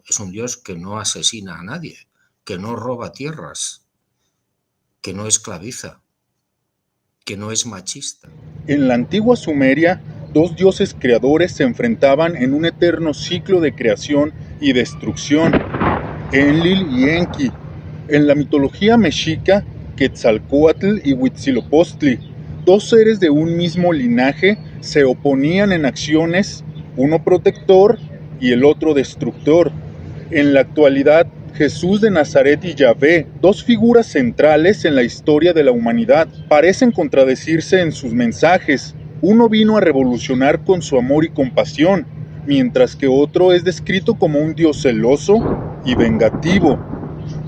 es un Dios que no asesina a nadie, que no roba tierras, que no esclaviza, que no es machista. En la antigua Sumeria, dos dioses creadores se enfrentaban en un eterno ciclo de creación y destrucción, Enlil y Enki. En la mitología mexica, Quetzalcóatl y Huitzilopochtli, dos seres de un mismo linaje, se oponían en acciones, uno protector y el otro destructor. En la actualidad, Jesús de Nazaret y Yahvé, dos figuras centrales en la historia de la humanidad, parecen contradecirse en sus mensajes. Uno vino a revolucionar con su amor y compasión, mientras que otro es descrito como un Dios celoso y vengativo.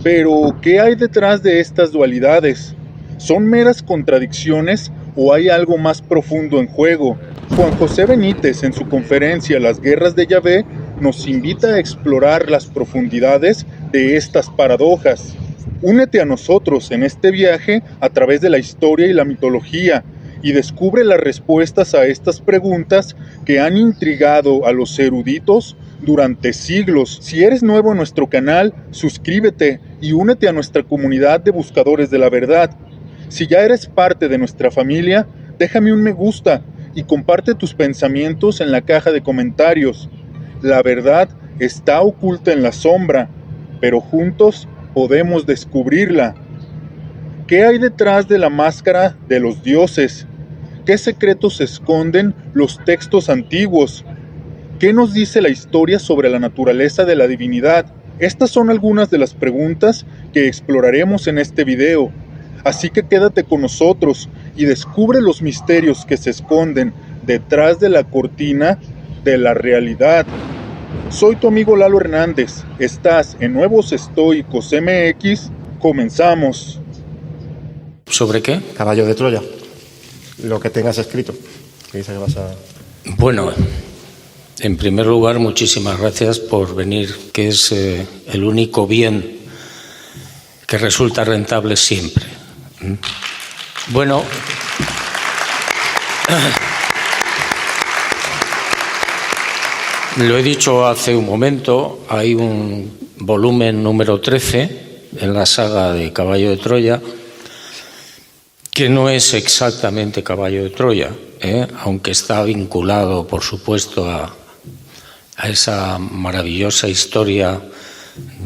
Pero, ¿qué hay detrás de estas dualidades? ¿Son meras contradicciones o hay algo más profundo en juego? Juan José Benítez, en su conferencia Las Guerras de Yahvé, nos invita a explorar las profundidades de estas paradojas. Únete a nosotros en este viaje a través de la historia y la mitología y descubre las respuestas a estas preguntas que han intrigado a los eruditos durante siglos. Si eres nuevo en nuestro canal, suscríbete y únete a nuestra comunidad de buscadores de la verdad. Si ya eres parte de nuestra familia, déjame un me gusta y comparte tus pensamientos en la caja de comentarios. La verdad está oculta en la sombra, pero juntos podemos descubrirla. ¿Qué hay detrás de la máscara de los dioses? ¿Qué secretos esconden los textos antiguos? ¿Qué nos dice la historia sobre la naturaleza de la divinidad? Estas son algunas de las preguntas que exploraremos en este video. Así que quédate con nosotros y descubre los misterios que se esconden detrás de la cortina de la realidad. Soy tu amigo Lalo Hernández. Estás en Nuevos Estoicos MX. Comenzamos. ¿Sobre qué? Caballo de Troya. Lo que tengas escrito. ¿Qué dices que vas a...? Bueno, en primer lugar, muchísimas gracias por venir, que es el único bien que resulta rentable siempre. Bueno, lo he dicho hace un momento, hay un volumen número 13 en la saga de Caballo de Troya, que no es exactamente Caballo de Troya, aunque está vinculado, por supuesto, a esa maravillosa historia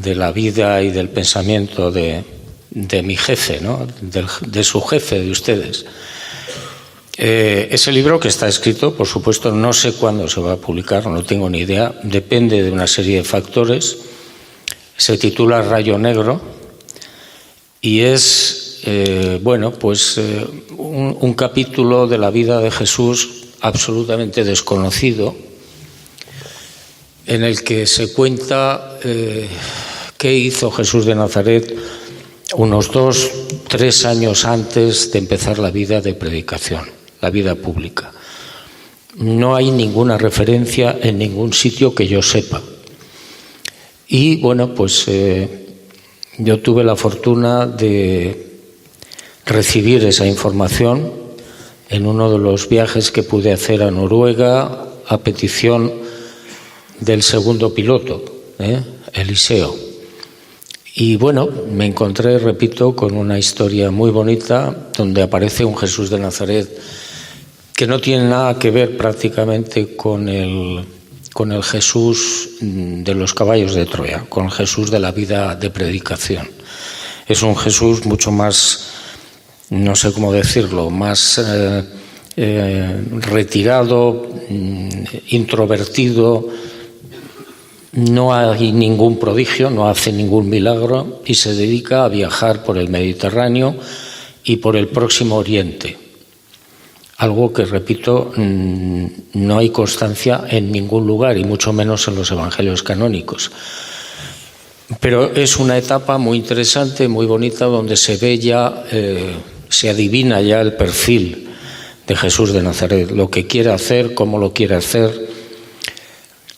de la vida y del pensamiento de mi jefe, ¿no? de su jefe, de ustedes. Ese libro, que está escrito, por supuesto, no sé cuándo se va a publicar, no tengo ni idea, depende de una serie de factores. Se titula Rayo Negro y es un capítulo de la vida de Jesús absolutamente desconocido, en el que se cuenta qué hizo Jesús de Nazaret unos 2-3 años antes de empezar la vida de predicación, la vida pública. No hay ninguna referencia en ningún sitio que yo sepa. Y bueno, pues yo tuve la fortuna de recibir esa información en uno de los viajes que pude hacer a Noruega a petición del segundo piloto, Eliseo. Y bueno, me encontré, repito, con una historia muy bonita donde aparece un Jesús de Nazaret que no tiene nada que ver prácticamente con el Jesús de los caballos de Troya, con el Jesús de la vida de predicación. Es un Jesús mucho más, no sé cómo decirlo, más retirado, introvertido. No hay ningún prodigio, no hace ningún milagro y se dedica a viajar por el Mediterráneo y por el Próximo Oriente. Algo que, repito, no hay constancia en ningún lugar y mucho menos en los evangelios canónicos. Pero es una etapa muy interesante, muy bonita, donde se ve ya, se adivina ya el perfil de Jesús de Nazaret, lo que quiere hacer, cómo lo quiere hacer.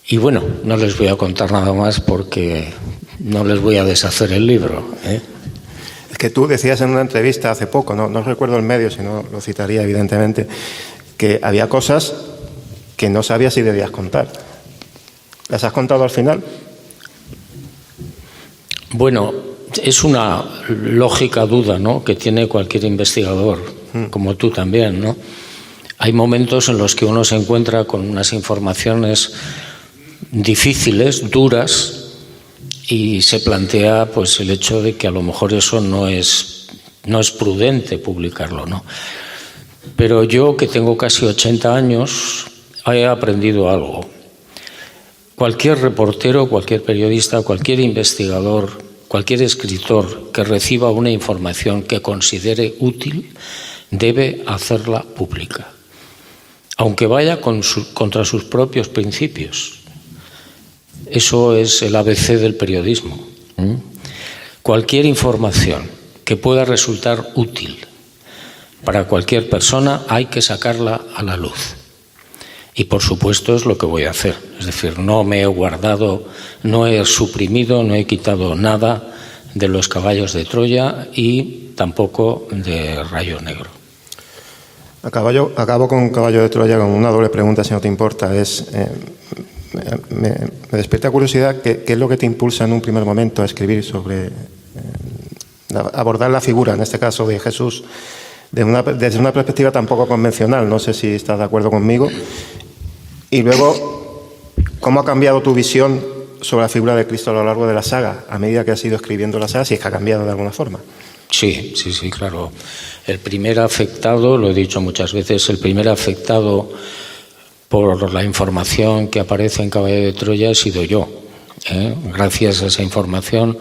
Y bueno, no les voy a contar nada más porque no les voy a deshacer el libro. Es que tú decías en una entrevista hace poco, no recuerdo el medio, si no lo citaría evidentemente, que había cosas que no sabías si debías contar. ¿Las has contado al final? Bueno, es una lógica duda, ¿no?, que tiene cualquier investigador, como tú también, ¿no? Hay momentos en los que uno se encuentra con unas informaciones difíciles, duras, y se plantea pues el hecho de que a lo mejor eso no es prudente publicarlo, ¿no? Pero yo, que tengo casi 80 años, he aprendido algo. Cualquier reportero, cualquier periodista, cualquier investigador, cualquier escritor que reciba una información que considere útil debe hacerla pública, aunque vaya contra sus propios principios. Eso es el ABC del periodismo. Cualquier información que pueda resultar útil para cualquier persona hay que sacarla a la luz. Y por supuesto es lo que voy a hacer. Es decir, no me he guardado, no he suprimido, no he quitado nada de los caballos de Troya y tampoco de Rayo Negro. Acabo con Caballo de Troya con una doble pregunta, si no te importa. Me despierta curiosidad, ¿qué es lo que te impulsa en un primer momento a escribir sobre, abordar la figura, en este caso de Jesús, desde una perspectiva tan poco convencional? No sé si estás de acuerdo conmigo. Y luego, ¿cómo ha cambiado tu visión sobre la figura de Cristo a lo largo de la saga, a medida que has ido escribiendo la saga, si es que ha cambiado de alguna forma? Sí, claro. El primer afectado, lo he dicho muchas veces, el primer afectado por la información que aparece en Caballo de Troya he sido yo. Gracias a esa información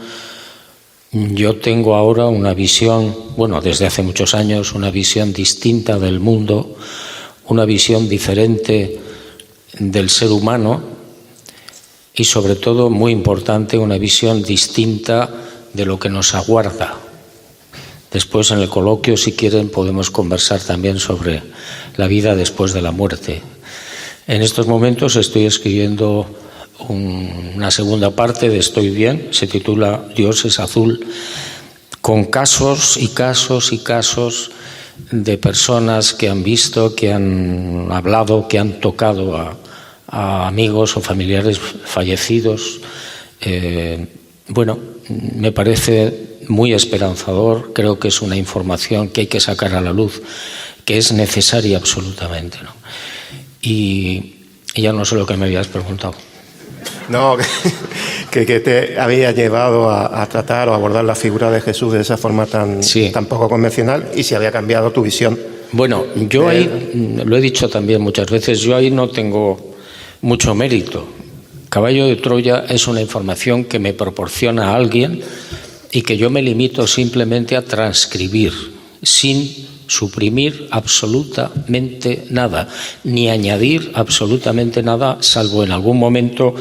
yo tengo ahora una visión, bueno, desde hace muchos años, una visión distinta del mundo, una visión diferente del ser humano y, sobre todo, muy importante, una visión distinta de lo que nos aguarda. Después, en el coloquio, si quieren, podemos conversar también sobre la vida después de la muerte. En estos momentos estoy escribiendo una segunda parte de Estoy bien, se titula Dios es azul, con casos y casos y casos de personas que han visto, que han hablado, que han tocado a amigos o familiares fallecidos. Bueno, me parece muy esperanzador, creo que es una información que hay que sacar a la luz, que es necesaria absolutamente, ¿no? Y ya no sé lo que me habías preguntado. No, que te había llevado a tratar o abordar la figura de Jesús de esa forma tan poco convencional, y si había cambiado tu visión. Bueno, yo ahí, lo he dicho también muchas veces, yo ahí no tengo mucho mérito. Caballo de Troya es una información que me proporciona alguien y que yo me limito simplemente a transcribir, sin suprimir absolutamente nada, ni añadir absolutamente nada, salvo en algún momento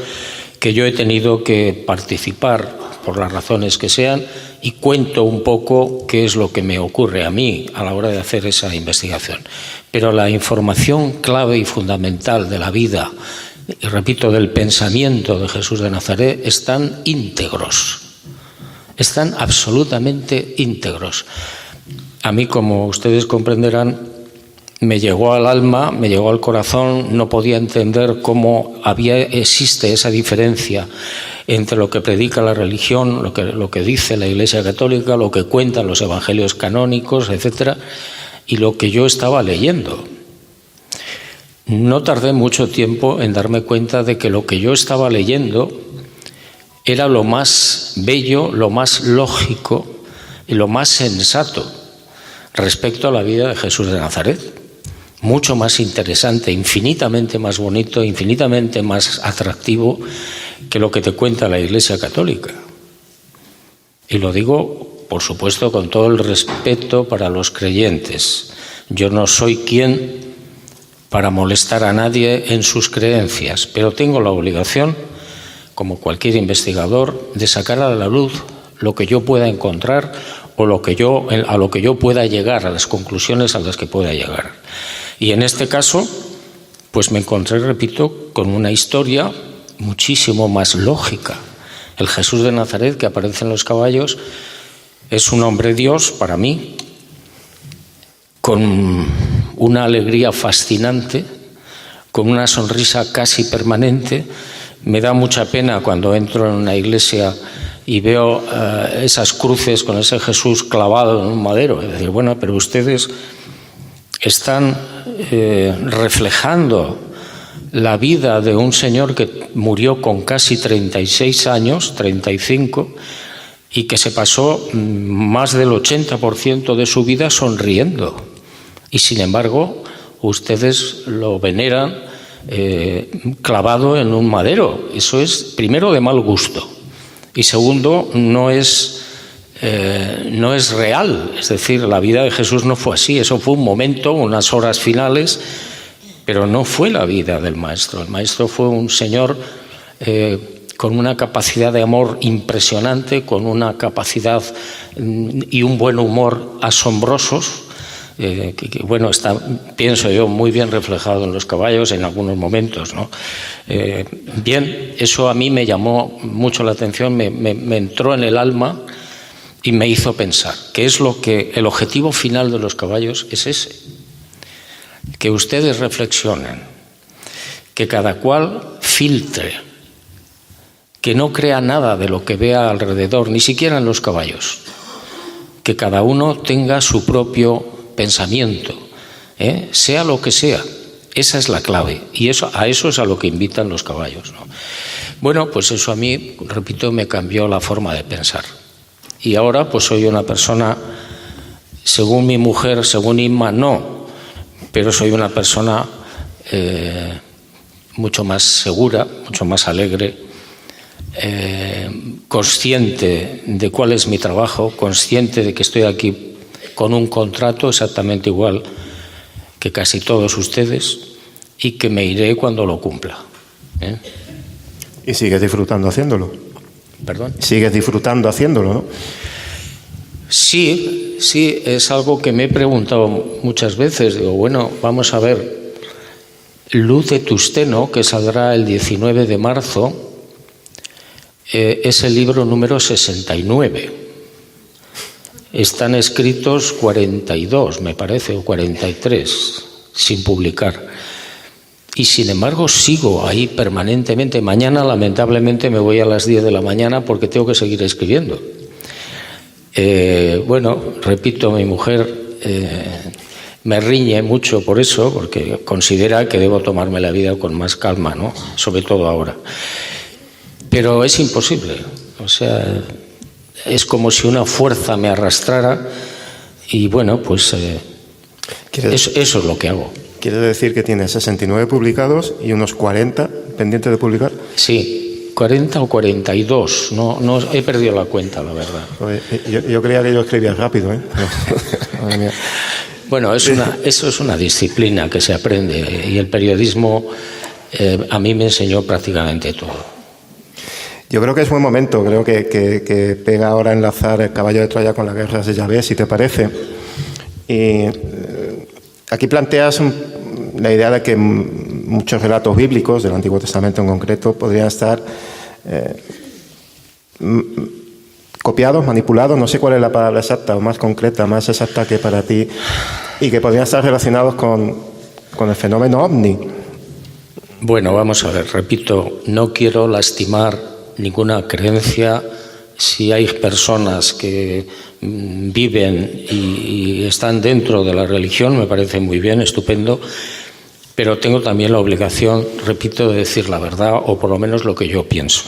que yo he tenido que participar por las razones que sean, y cuento un poco qué es lo que me ocurre a mí a la hora de hacer esa investigación. Pero la información clave y fundamental de la vida, y repito, del pensamiento de Jesús de Nazaret, están íntegros, están absolutamente íntegros. A mí, como ustedes comprenderán, me llegó al alma, me llegó al corazón, no podía entender cómo existe esa diferencia entre lo que predica la religión, lo que dice la Iglesia Católica, lo que cuentan los evangelios canónicos, etcétera, y lo que yo estaba leyendo. No tardé mucho tiempo en darme cuenta de que lo que yo estaba leyendo era lo más bello, lo más lógico y lo más sensato respecto a la vida de Jesús de Nazaret. Mucho más interesante, infinitamente más bonito, infinitamente más atractivo que lo que te cuenta la Iglesia Católica. Y lo digo, por supuesto, con todo el respeto para los creyentes. Yo no soy quien para molestar a nadie en sus creencias, pero tengo la obligación, como cualquier investigador, de sacar a la luz lo que yo pueda encontrar o a lo que yo pueda llegar, a las conclusiones a las que pueda llegar. Y en este caso, pues me encontré, repito, con una historia muchísimo más lógica. El Jesús de Nazaret que aparece en los caballos es un hombre Dios para mí, con una alegría fascinante, con una sonrisa casi permanente. Me da mucha pena cuando entro en una iglesia y veo esas cruces con ese Jesús clavado en un madero. Es decir, bueno, pero ustedes están reflejando la vida de un señor que murió con casi 36 años, 35, y que se pasó más del 80% de su vida sonriendo. Y sin embargo, ustedes lo veneran clavado en un madero. Eso es, primero, de mal gusto. Y segundo, no es real. Es decir, la vida de Jesús no fue así. Eso fue un momento, unas horas finales, pero no fue la vida del Maestro. El Maestro fue un señor con una capacidad de amor impresionante, con una capacidad y un buen humor asombrosos, que bueno, está, pienso yo, muy bien reflejado en los caballos en algunos momentos, ¿no? Bien, eso a mí me llamó mucho la atención, me entró en el alma y me hizo pensar que es lo que el objetivo final de los caballos es ese, que ustedes reflexionen, que cada cual filtre, que no crea nada de lo que vea alrededor, ni siquiera en los caballos, que cada uno tenga su propio pensamiento, sea lo que sea. Esa es la clave, y a eso es a lo que invitan los caballos, ¿no? Bueno, pues eso a mí, repito, me cambió la forma de pensar. Y ahora pues soy una persona, según mi mujer, según Inma, no, pero soy una persona mucho más segura, mucho más alegre, consciente de cuál es mi trabajo, consciente de que estoy aquí con un contrato exactamente igual que casi todos ustedes y que me iré cuando lo cumpla. Y sigues disfrutando haciéndolo. ¿Perdón? Sigues disfrutando haciéndolo, ¿no? Sí, es algo que me he preguntado muchas veces. Digo, bueno, vamos a ver, Luz de Tusteno, que saldrá el 19 de marzo, es el libro número 69. Están escritos 42, me parece, o 43, sin publicar. Y sin embargo sigo ahí permanentemente. Mañana, lamentablemente, me voy a las 10 de la mañana porque tengo que seguir escribiendo. Bueno, repito, mi mujer me riñe mucho por eso, porque considera que debo tomarme la vida con más calma, ¿no? Sobre todo ahora. Pero es imposible. O sea, es como si una fuerza me arrastrara y bueno, pues eso es lo que hago. ¿Quiere decir que tienes 69 publicados y unos 40 pendientes de publicar? Sí, 40 o 42. No he perdido la cuenta, la verdad. Yo creía que yo escribía rápido, ¿eh? Madre mía. Bueno, eso es una disciplina que se aprende y el periodismo a mí me enseñó prácticamente todo. Yo creo que es buen momento, creo que pega ahora enlazar el caballo de Troya con las guerras de Yahvé, si te parece. Y aquí planteas la idea de que muchos relatos bíblicos, del Antiguo Testamento en concreto, podrían estar copiados, manipulados, no sé cuál es la palabra exacta o más concreta, más exacta que para ti, y que podrían estar relacionados con el fenómeno ovni. Bueno, vamos a ver, repito, no quiero lastimar ninguna creencia. Si hay personas que viven y están dentro de la religión, me parece muy bien, estupendo, pero tengo también la obligación, repito, de decir la verdad, o por lo menos lo que yo pienso.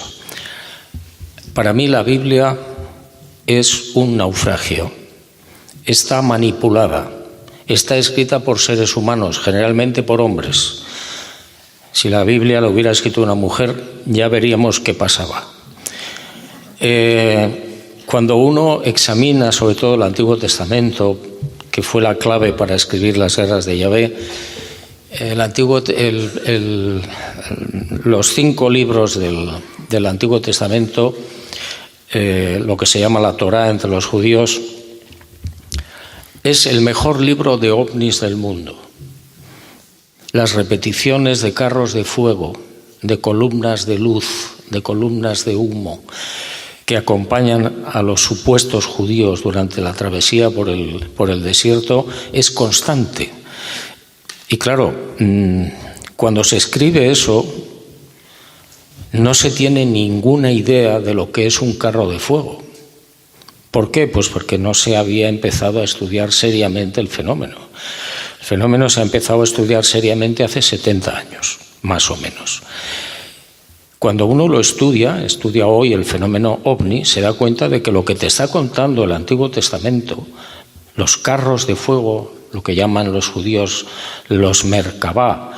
Para mí la Biblia es un naufragio, está manipulada, está escrita por seres humanos, generalmente por hombres. Si la Biblia la hubiera escrito una mujer, ya veríamos qué pasaba. Cuando uno examina sobre todo el Antiguo Testamento, que fue la clave para escribir las guerras de Yahvé, los 5 libros del Antiguo Testamento, lo que se llama la Torá entre los judíos, es el mejor libro de ovnis del mundo. Las repeticiones de carros de fuego, de columnas de luz, de columnas de humo, que acompañan a los supuestos judíos durante la travesía por el desierto, es constante. Y claro, cuando se escribe eso, no se tiene ninguna idea de lo que es un carro de fuego. ¿Por qué? Pues porque no se había empezado a estudiar seriamente el fenómeno. El fenómeno se ha empezado a estudiar seriamente hace 70 años, más o menos. Cuando uno lo estudia hoy el fenómeno ovni, se da cuenta de que lo que te está contando el Antiguo Testamento, los carros de fuego, lo que llaman los judíos los Merkabá,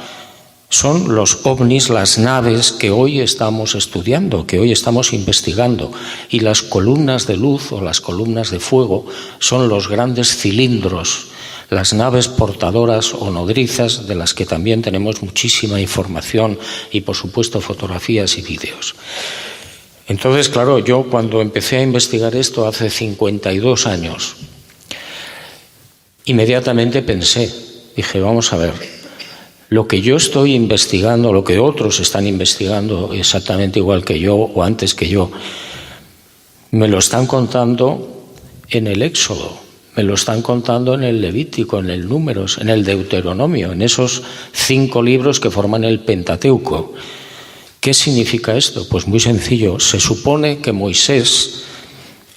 son los ovnis, las naves que hoy estamos estudiando, que hoy estamos investigando. Y las columnas de luz o las columnas de fuego son los grandes cilindros, las naves portadoras o nodrizas, de las que también tenemos muchísima información y, por supuesto, fotografías y vídeos. Entonces, claro, yo cuando empecé a investigar esto hace 52 años, inmediatamente dije, vamos a ver, lo que yo estoy investigando, lo que otros están investigando exactamente igual que yo o antes que yo, me lo están contando en el Éxodo, me lo están contando en el Levítico, en el Números, en el Deuteronomio, en esos 5 libros que forman el Pentateuco. ¿Qué significa esto? Pues muy sencillo. Se supone que Moisés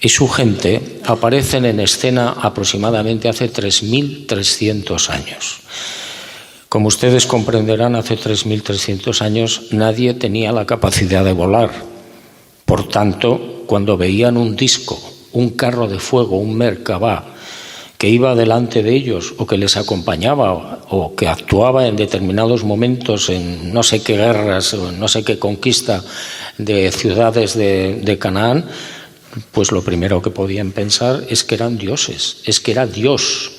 y su gente aparecen en escena aproximadamente hace 3.300 años. Como ustedes comprenderán, hace 3.300 años nadie tenía la capacidad de volar. Por tanto, cuando veían un disco, un carro de fuego, un Merkabá, que iba delante de ellos o que les acompañaba o que actuaba en determinados momentos en no sé qué guerras o no sé qué conquista de ciudades de Canaán, pues lo primero que podían pensar es que eran dioses, es que era Dios.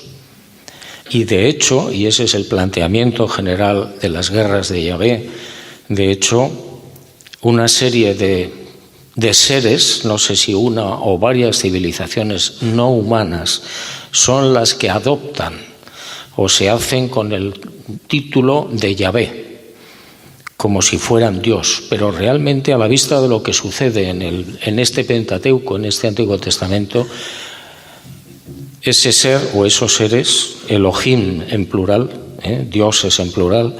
Y de hecho, y ese es el planteamiento general de las guerras de Yahvé, de hecho, una serie de seres, no sé si una o varias civilizaciones no humanas, son las que adoptan o se hacen con el título de Yahvé, como si fueran Dios, pero realmente a la vista de lo que sucede en este Pentateuco, en este Antiguo Testamento, ese ser o esos seres, Elohim en plural, dioses en plural,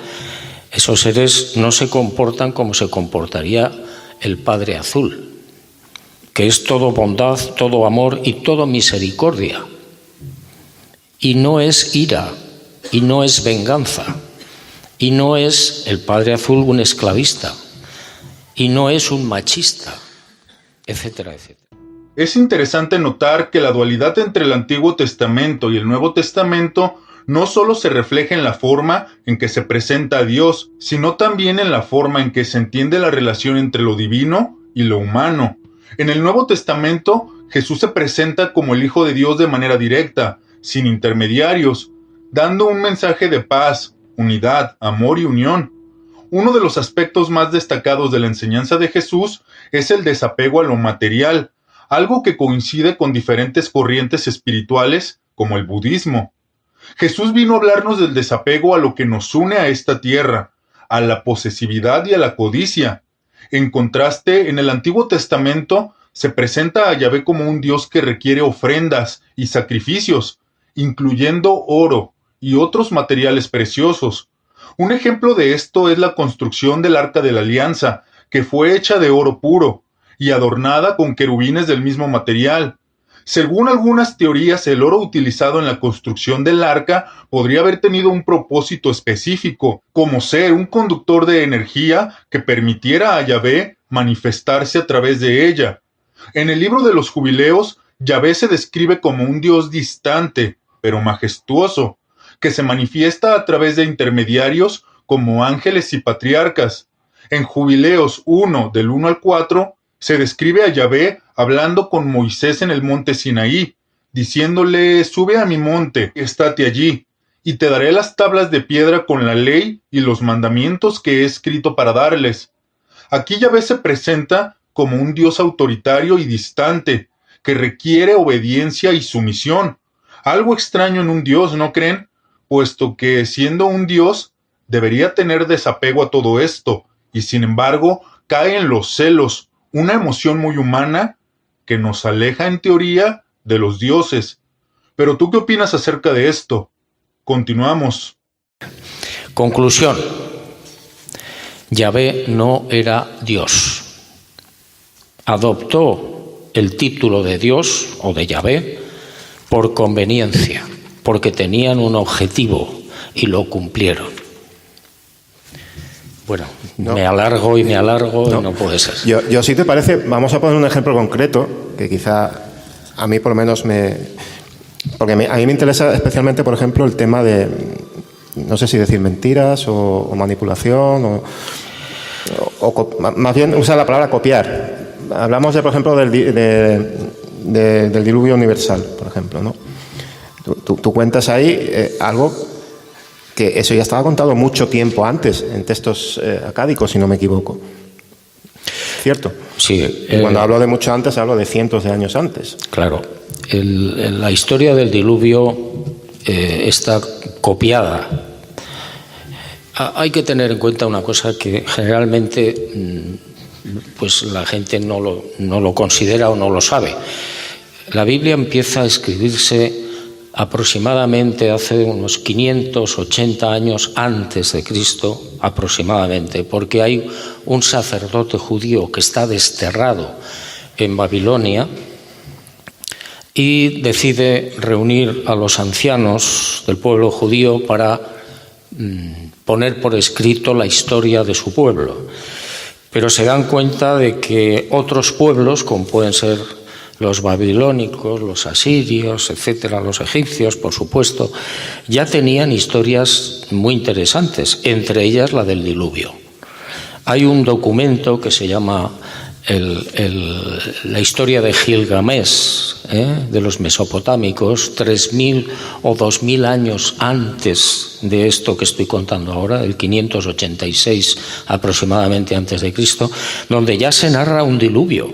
esos seres no se comportan como se comportaría el Padre Azul, que es todo bondad, todo amor y todo misericordia. Y no es ira, y no es venganza, y no es el Padre Azul un esclavista, y no es un machista, etcétera, etcétera. Es interesante notar que la dualidad entre el Antiguo Testamento y el Nuevo Testamento no solo se refleja en la forma en que se presenta a Dios, sino también en la forma en que se entiende la relación entre lo divino y lo humano. En el Nuevo Testamento, Jesús se presenta como el Hijo de Dios de manera directa, sin intermediarios, dando un mensaje de paz, unidad, amor y unión. Uno de los aspectos más destacados de la enseñanza de Jesús es el desapego a lo material, algo que coincide con diferentes corrientes espirituales como el budismo. Jesús vino a hablarnos del desapego a lo que nos une a esta tierra, a la posesividad y a la codicia. En contraste, en el Antiguo Testamento se presenta a Yahvé como un Dios que requiere ofrendas y sacrificios, incluyendo oro y otros materiales preciosos. Un ejemplo de esto es la construcción del Arca de la Alianza, que fue hecha de oro puro y adornada con querubines del mismo material. Según algunas teorías, el oro utilizado en la construcción del arca podría haber tenido un propósito específico, como ser un conductor de energía que permitiera a Yahvé manifestarse a través de ella. En el libro de los Jubileos, Yahvé se describe como un Dios distante, pero majestuoso, que se manifiesta a través de intermediarios como ángeles y patriarcas. En Jubileos 1, del 1 al 4, se describe a Yahvé hablando con Moisés en el monte Sinaí, diciéndole: sube a mi monte, estate allí, y te daré las tablas de piedra con la ley y los mandamientos que he escrito para darles. Aquí Yahvé se presenta como un Dios autoritario y distante, que requiere obediencia y sumisión. Algo extraño en un Dios, ¿no creen? Puesto que, siendo un Dios, debería tener desapego a todo esto, y sin embargo, cae en los celos, una emoción muy humana que nos aleja en teoría de los dioses. Pero ¿tú qué opinas acerca de esto? Continuamos. Conclusión. Yahvé no era Dios. adoptó el título de Dios o de Yahvé por conveniencia, porque tenían un objetivo y lo cumplieron. Bueno, no. me alargo y no puede ser. Yo si te parece, vamos a poner un ejemplo concreto que quizá a mí por lo menos porque a mí me interesa especialmente, por ejemplo, el tema de, no sé si decir mentiras o manipulación o más bien usar la palabra copiar. Hablamos, por ejemplo, del diluvio universal, por ejemplo, ¿no? Tú cuentas ahí algo que eso ya estaba contado mucho tiempo antes en textos acádicos, si no me equivoco. ¿Cierto? Sí. Y cuando hablo de mucho antes, hablo de cientos de años antes. Claro. La historia del diluvio está copiada. Hay que tener en cuenta una cosa que generalmente pues la gente no lo considera o no lo sabe. La Biblia empieza a escribirse aproximadamente hace unos 580 años antes de Cristo, aproximadamente, porque hay un sacerdote judío que está desterrado en Babilonia y decide reunir a los ancianos del pueblo judío para poner por escrito la historia de su pueblo. Pero se dan cuenta de que otros pueblos, como pueden ser los babilónicos, los asirios, etcétera, los egipcios, por supuesto, ya tenían historias muy interesantes, entre ellas la del diluvio. Hay un documento que se llama la historia de Gilgamesh, de los mesopotámicos, 3.000 o 2.000 años antes de esto que estoy contando ahora, el 586 aproximadamente antes de Cristo, donde ya se narra un diluvio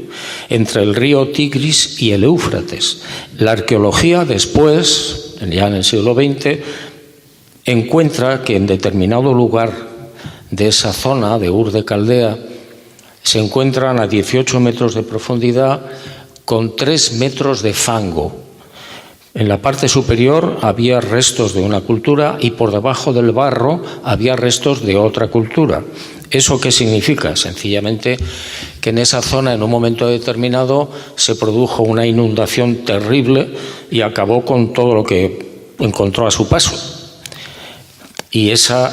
entre el río Tigris y el Éufrates. La arqueología después, ya en el siglo XX, encuentra que en determinado lugar de esa zona de Ur de Caldea se encuentran a 18 metros de profundidad con 3 metros de fango. En la parte superior había restos de una cultura y por debajo del barro había restos de otra cultura. ¿Eso qué significa? Sencillamente que en esa zona, en un momento determinado, se produjo una inundación terrible y acabó con todo lo que encontró a su paso. Y esa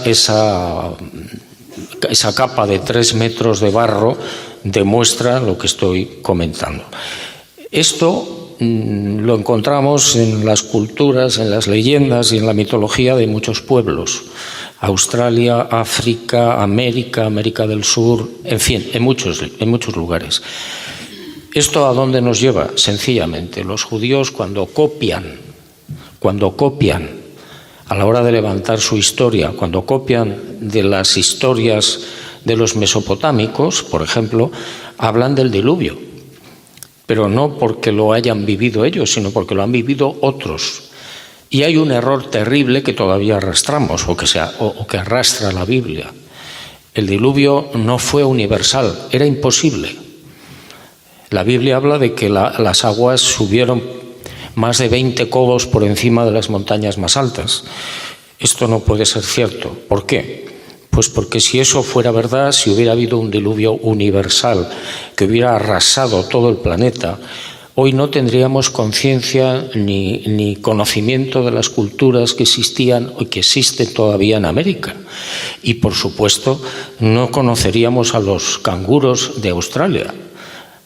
capa de 3 metros de barro demuestra lo que estoy comentando. Esto lo encontramos en las culturas, en las leyendas y en la mitología de muchos pueblos. Australia, África, América del Sur, en fin, en muchos lugares. ¿Esto a dónde nos lleva? Sencillamente, los judíos cuando copian a la hora de levantar su historia, cuando copian de las historias de los mesopotámicos, por ejemplo, hablan del diluvio, pero no porque lo hayan vivido ellos, sino porque lo han vivido otros. Y hay un error terrible que todavía arrastramos, o que arrastra la Biblia. El diluvio no fue universal, era imposible. La Biblia habla de que las aguas subieron más de 20 codos por encima de las montañas más altas. Esto no puede ser cierto. ¿Por qué? Pues porque si eso fuera verdad, si hubiera habido un diluvio universal que hubiera arrasado todo el planeta, hoy no tendríamos conciencia ni conocimiento de las culturas que existían o que existen todavía en América. Y, por supuesto, no conoceríamos a los canguros de Australia,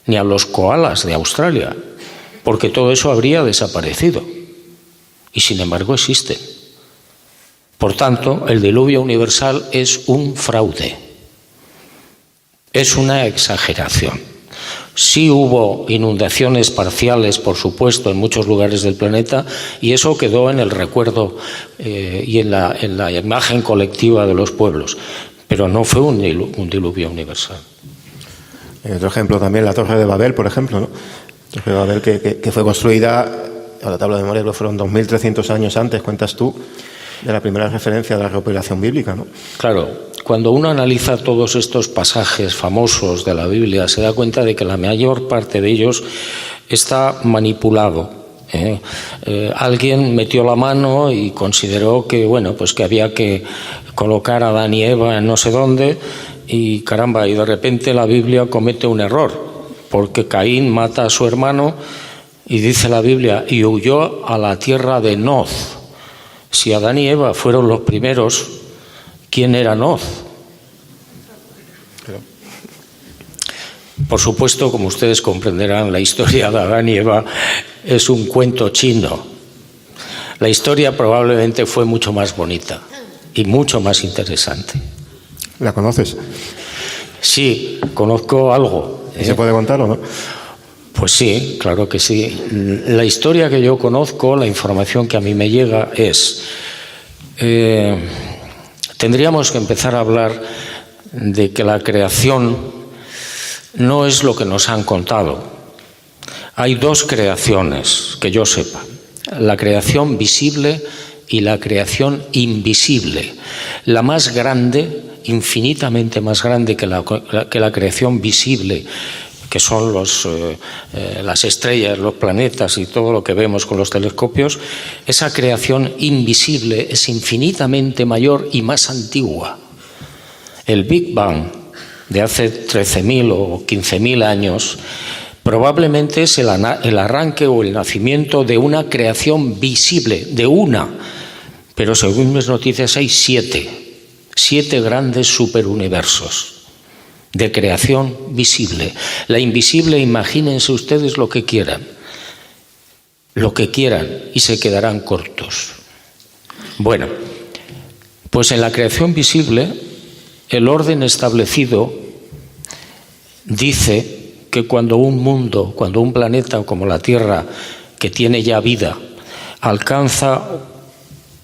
ni a los koalas de Australia, porque todo eso habría desaparecido. Y, sin embargo, existen. Por tanto, el diluvio universal es un fraude, es una exageración. Sí hubo inundaciones parciales, por supuesto, en muchos lugares del planeta, y eso quedó en el recuerdo y en la imagen colectiva de los pueblos, pero no fue un diluvio universal. Otro ejemplo también, la Torre de Babel, por ejemplo, ¿no? La Torre de Babel que fue construida, a la tabla de memoria, fueron 2.300 años antes, cuentas tú, de la primera referencia de la recopilación bíblica, ¿no? Claro, cuando uno analiza todos estos pasajes famosos de la Biblia, se da cuenta de que la mayor parte de ellos está manipulado. Alguien metió la mano y consideró que, bueno, pues que había que colocar a Adán y Eva en no sé dónde, y caramba, y de repente la Biblia comete un error. porque Caín mata a su hermano y dice la Biblia, y huyó a la tierra de Noz. Si Adán y Eva fueron los primeros, ¿quién era Noz? Por supuesto, como ustedes comprenderán, la historia de Adán y Eva es un cuento chino. La historia probablemente fue mucho más bonita y mucho más interesante. ¿La conoces? Sí, conozco algo. ¿Se puede contar o no? Pues sí, claro que sí. La historia que yo conozco, la información que a mí me llega es... tendríamos que empezar a hablar de que la creación no es lo que nos han contado. Hay dos creaciones, que yo sepa. La creación visible y la creación invisible. La más grande, infinitamente más grande que la creación visible, que son las estrellas, los planetas y todo lo que vemos con los telescopios, esa creación invisible es infinitamente mayor y más antigua. El Big Bang de hace 13.000 o 15.000 años probablemente es el arranque o el nacimiento de una creación visible, de una, pero según mis noticias hay 7 grandes superuniversos de creación visible. La invisible, imagínense ustedes lo que quieran, y se quedarán cortos. Bueno, pues en la creación visible, el orden establecido dice que cuando un planeta como la Tierra, que tiene ya vida, alcanza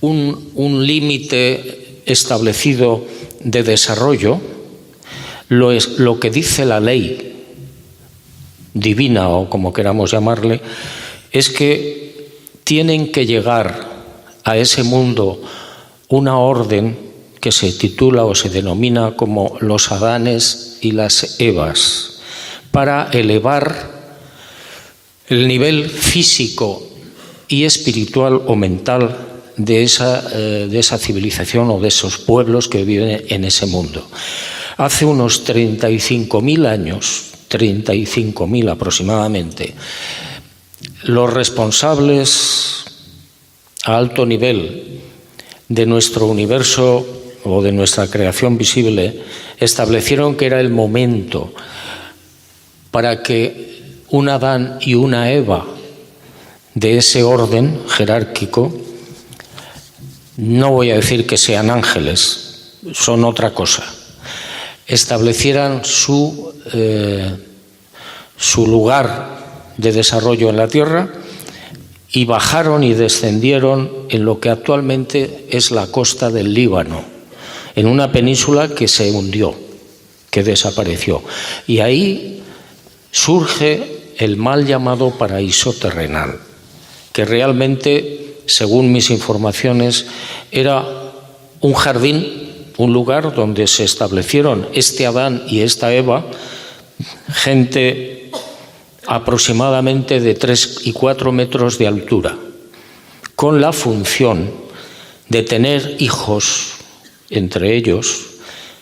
un límite establecido de desarrollo, lo que dice la ley divina, o como queramos llamarle, es que tienen que llegar a ese mundo una orden que se titula o se denomina como los Adanes y las Evas, para elevar el nivel físico y espiritual o mental de esa civilización o de esos pueblos que viven en ese mundo. Hace unos 35.000 años, 35.000 aproximadamente, los responsables a alto nivel de nuestro universo o de nuestra creación visible establecieron que era el momento para que un Adán y una Eva de ese orden jerárquico, no voy a decir que sean ángeles, son otra cosa, establecieran su lugar de desarrollo en la Tierra y bajaron y descendieron en lo que actualmente es la costa del Líbano, en una península que se hundió, que desapareció. Y ahí surge el mal llamado paraíso terrenal, que realmente, según mis informaciones, era un jardín, un lugar donde se establecieron este Adán y esta Eva, gente aproximadamente de 3 y 4 metros de altura, con la función de tener hijos entre ellos,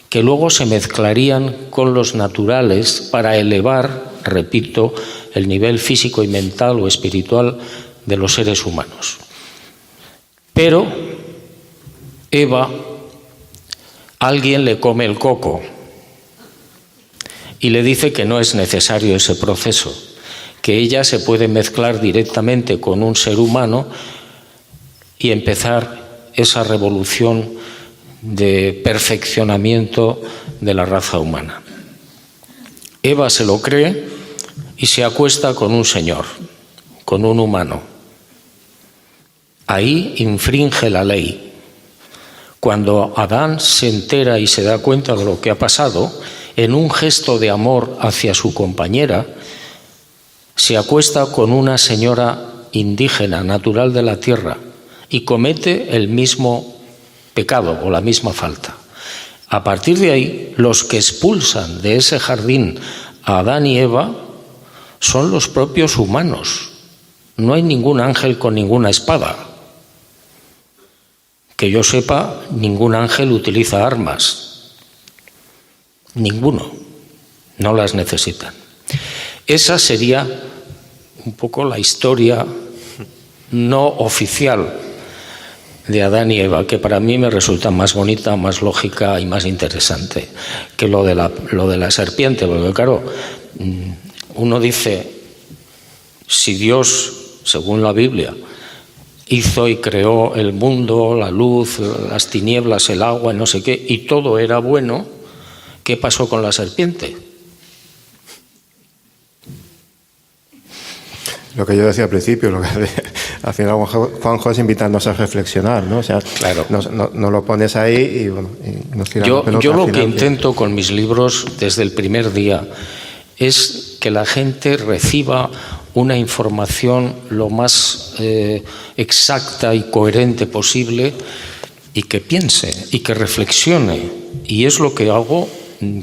que luego se mezclarían con los naturales para elevar, repito, el nivel físico y mental o espiritual de los seres humanos. Pero Eva, alguien le come el coco y le dice que no es necesario ese proceso, que ella se puede mezclar directamente con un ser humano y empezar esa revolución de perfeccionamiento de la raza humana. Eva se lo cree y se acuesta con un señor, con un humano. Ahí infringe la ley. Cuando Adán se entera y se da cuenta de lo que ha pasado, en un gesto de amor hacia su compañera, se acuesta con una señora indígena, natural de la tierra, y comete el mismo pecado o la misma falta. A partir de ahí, los que expulsan de ese jardín a Adán y Eva son los propios humanos. No hay ningún ángel con ninguna espada. Que yo sepa, ningún ángel utiliza armas. Ninguno. No las necesitan. Esa sería un poco la historia no oficial de Adán y Eva, que para mí me resulta más bonita, más lógica y más interesante que lo de la serpiente, porque claro, uno dice, si Dios, según la Biblia, hizo y creó el mundo, la luz, las tinieblas, el agua, no sé qué, y todo era bueno, ¿qué pasó con la serpiente? Lo que yo decía al principio, lo que al final Juanjo es invitarnos a reflexionar, ¿no? O sea, claro. no lo pones ahí y bueno, y nos tiramos pelota. Yo lo que intento con mis libros desde el primer día es que la gente reciba una información lo más exacta y coherente posible y que piense y que reflexione. Y es lo que hago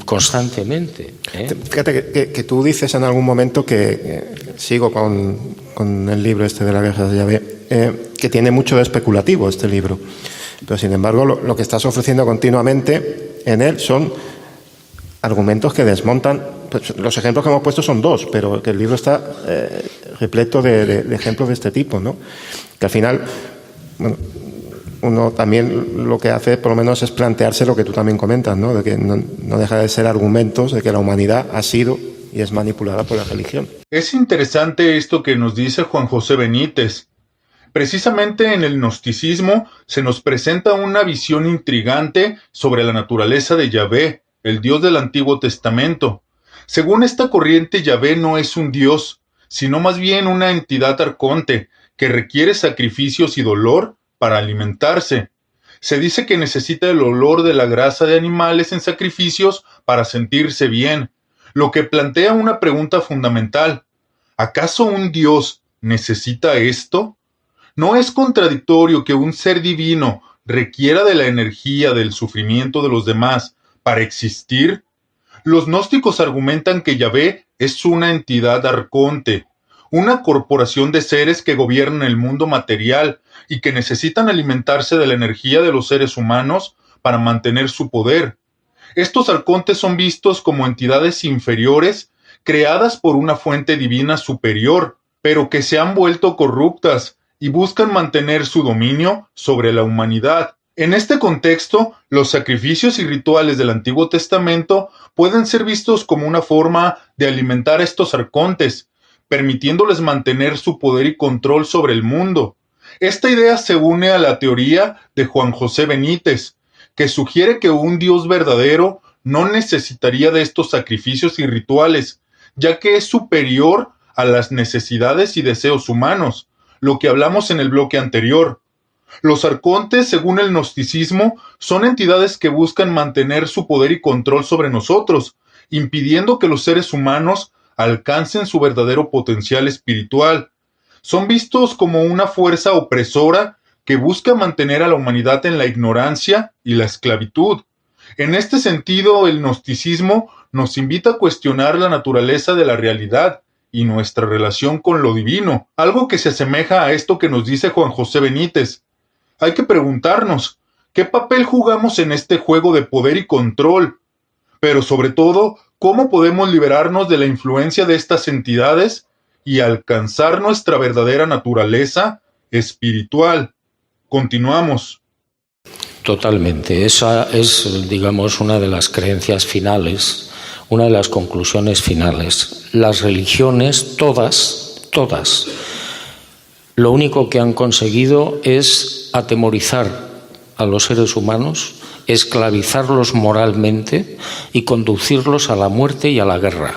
constantemente. Fíjate que tú dices en algún momento que sigo con el libro este de la guerra de Yahvé, que tiene mucho de especulativo este libro. Pero sin embargo lo que estás ofreciendo continuamente en él son argumentos que desmontan. Pues, los ejemplos que hemos puesto son dos, pero que el libro está repleto de ejemplos de este tipo, ¿no? Que al final, bueno, uno también lo que hace, por lo menos, es plantearse lo que tú también comentas, ¿no? De que no deja de ser argumentos de que la humanidad ha sido y es manipulada por la religión. Es interesante esto que nos dice Juan José Benítez. Precisamente en el gnosticismo se nos presenta una visión intrigante sobre la naturaleza de Yahvé, el Dios del Antiguo Testamento. Según esta corriente, Yahvé no es un Dios, sino más bien una entidad arconte que requiere sacrificios y dolor para alimentarse. Se dice que necesita el olor de la grasa de animales en sacrificios para sentirse bien, lo que plantea una pregunta fundamental. ¿Acaso un Dios necesita esto? ¿No es contradictorio que un ser divino requiera de la energía del sufrimiento de los demás para existir? Los gnósticos argumentan que Yahvé es una entidad arconte, una corporación de seres que gobiernan el mundo material y que necesitan alimentarse de la energía de los seres humanos para mantener su poder. Estos arcontes son vistos como entidades inferiores creadas por una fuente divina superior, pero que se han vuelto corruptas y buscan mantener su dominio sobre la humanidad. En este contexto, los sacrificios y rituales del Antiguo Testamento pueden ser vistos como una forma de alimentar a estos arcontes, permitiéndoles mantener su poder y control sobre el mundo. Esta idea se une a la teoría de Juan José Benítez, que sugiere que un Dios verdadero no necesitaría de estos sacrificios y rituales, ya que es superior a las necesidades y deseos humanos, lo que hablamos en el bloque anterior. Los arcontes, según el gnosticismo, son entidades que buscan mantener su poder y control sobre nosotros, impidiendo que los seres humanos alcancen su verdadero potencial espiritual. Son vistos como una fuerza opresora que busca mantener a la humanidad en la ignorancia y la esclavitud. En este sentido, el gnosticismo nos invita a cuestionar la naturaleza de la realidad y nuestra relación con lo divino, algo que se asemeja a esto que nos dice Juan José Benítez. Hay que preguntarnos, ¿qué papel jugamos en este juego de poder y control? Pero sobre todo, ¿cómo podemos liberarnos de la influencia de estas entidades y alcanzar nuestra verdadera naturaleza espiritual? Continuamos. Totalmente. Esa es, digamos, una de las creencias finales, una de las conclusiones finales. Las religiones, todas, lo único que han conseguido es atemorizar a los seres humanos, esclavizarlos moralmente y conducirlos a la muerte y a la guerra.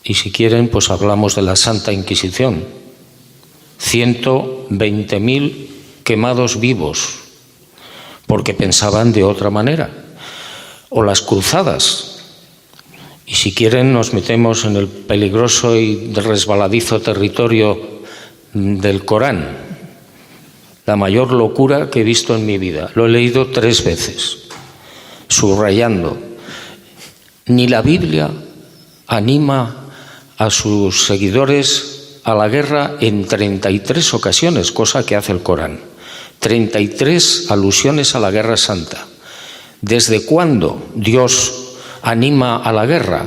Y si quieren, pues hablamos de la Santa Inquisición. 120.000 quemados vivos, porque pensaban de otra manera. O las cruzadas. Y si quieren, nos metemos en el peligroso y resbaladizo territorio del Corán. La mayor locura que he visto en mi vida. Lo he leído 3 veces, subrayando. Ni la Biblia anima a sus seguidores a la guerra en 33 ocasiones, cosa que hace el Corán. 33 alusiones a la guerra santa. ¿Desde cuándo Dios anima a la guerra?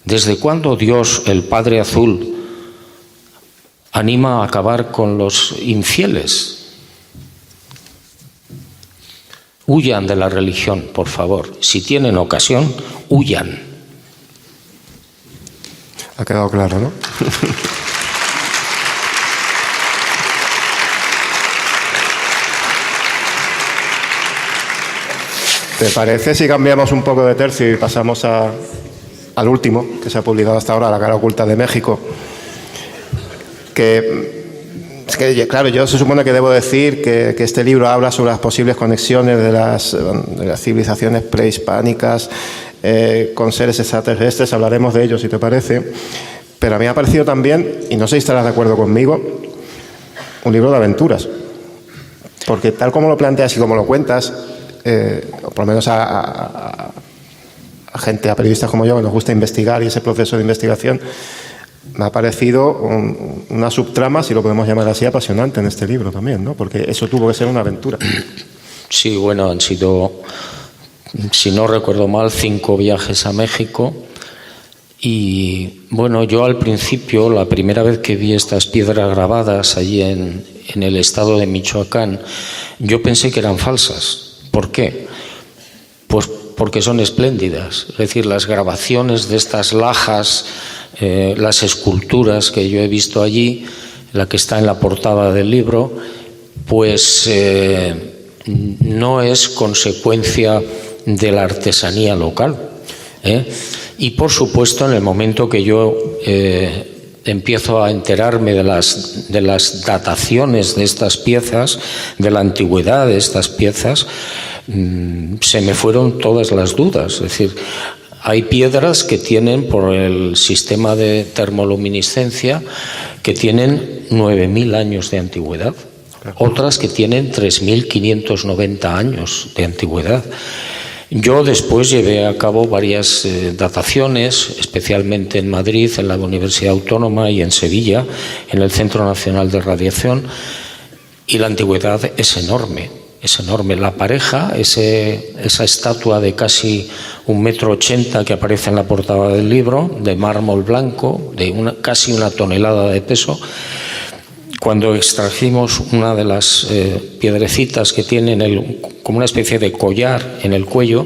¿Desde cuándo Dios, el Padre Azul, anima a acabar con los infieles? Huyan de la religión, por favor. Si tienen ocasión, huyan. Ha quedado claro, ¿no? ¿Te parece si cambiamos un poco de tercio y pasamos al último que se ha publicado hasta ahora, La cara oculta de México? Es que, claro, yo se supone que debo decir que este libro habla sobre las posibles conexiones de las civilizaciones prehispánicas con seres extraterrestres. Hablaremos de ello, si te parece. Pero a mí me ha parecido también, y no sé si estarás de acuerdo conmigo, un libro de aventuras. Porque tal como lo planteas y como lo cuentas, o por lo menos a gente, a periodistas como yo, que nos gusta investigar y ese proceso de investigación, me ha parecido una subtrama, si lo podemos llamar así, apasionante en este libro también, ¿no? Porque eso tuvo que ser una aventura. Sí, bueno, han sido, si no recuerdo mal, 5 viajes a México. Y bueno, yo al principio, la primera vez que vi estas piedras grabadas allí en el estado de Michoacán, yo pensé que eran falsas. ¿Por qué? Pues porque son espléndidas. Es decir, las grabaciones de estas lajas, las esculturas que yo he visto allí, la que está en la portada del libro, pues no es consecuencia de la artesanía local. Y por supuesto, en el momento que yo empiezo a enterarme de las dataciones de estas piezas, de la antigüedad de estas piezas, se me fueron todas las dudas. Es decir, hay piedras que tienen, por el sistema de termoluminiscencia, que tienen 9.000 años de antigüedad, otras que tienen 3.590 años de antigüedad. Yo después llevé a cabo varias dataciones, especialmente en Madrid, en la Universidad Autónoma, y en Sevilla, en el Centro Nacional de Radiación, y la antigüedad es enorme, es enorme. La pareja, esa estatua de casi 1,80 m que aparece en la portada del libro, de mármol blanco, de casi 1 tonelada de peso, cuando extrajimos una de las piedrecitas que tienen como una especie de collar en el cuello,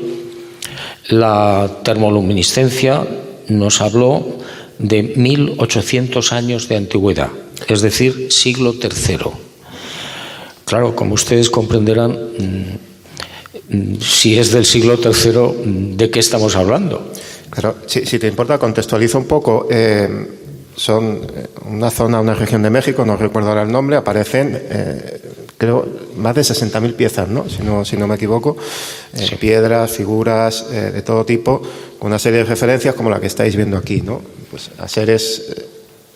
la termoluminiscencia nos habló de 1.800 años de antigüedad, es decir, siglo III. Claro, como ustedes comprenderán, si es del siglo III, ¿de qué estamos hablando? Claro, si te importa, contextualizo un poco. Son una zona, una región de México, no recuerdo ahora el nombre, aparecen, creo, más de 60.000 piezas, ¿no? Si no me equivoco, sí. Piedras, figuras, de todo tipo, con una serie de referencias como la que estáis viendo aquí, ¿no? Pues a seres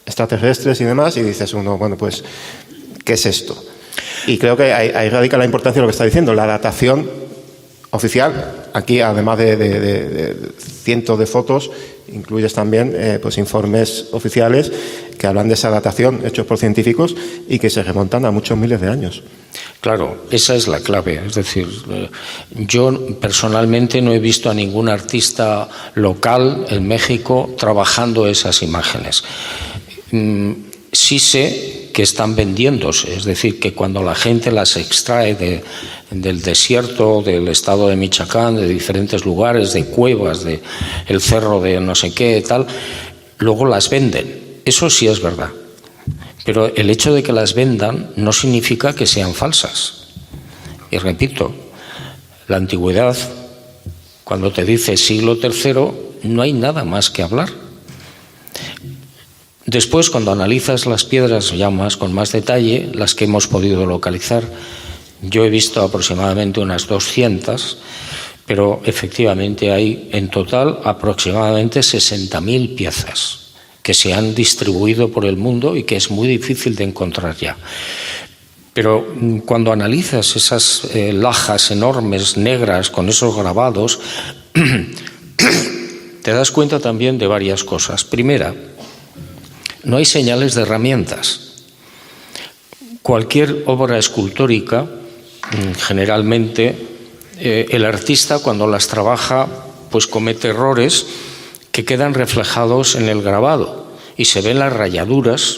extraterrestres y demás, y dices uno, bueno, pues, ¿qué es esto? Y creo que ahí radica la importancia de lo que está diciendo, la datación oficial. Aquí, además de cientos de fotos, incluyes también pues informes oficiales que hablan de esa datación, hechos por científicos, y que se remontan a muchos miles de años. Claro, esa es la clave. Es decir, yo personalmente no he visto a ningún artista local en México trabajando esas imágenes. Sí sé que están vendiéndose, es decir, que cuando la gente las extrae del desierto, del estado de Michoacán, de diferentes lugares, de cuevas, de el cerro de no sé qué, tal, luego las venden. Eso sí es verdad. Pero el hecho de que las vendan no significa que sean falsas. Y repito, la antigüedad, cuando te dice siglo III, no hay nada más que hablar. Después, cuando analizas las piedras ya con más detalle, las que hemos podido localizar, yo he visto aproximadamente unas 200, pero efectivamente hay en total aproximadamente 60.000 piezas que se han distribuido por el mundo y que es muy difícil de encontrar ya. Pero cuando analizas esas lajas enormes, negras, con esos grabados, te das cuenta también de varias cosas. Primera, no hay señales de herramientas. Cualquier obra escultórica, generalmente, el artista cuando las trabaja, pues comete errores que quedan reflejados en el grabado y se ven las rayaduras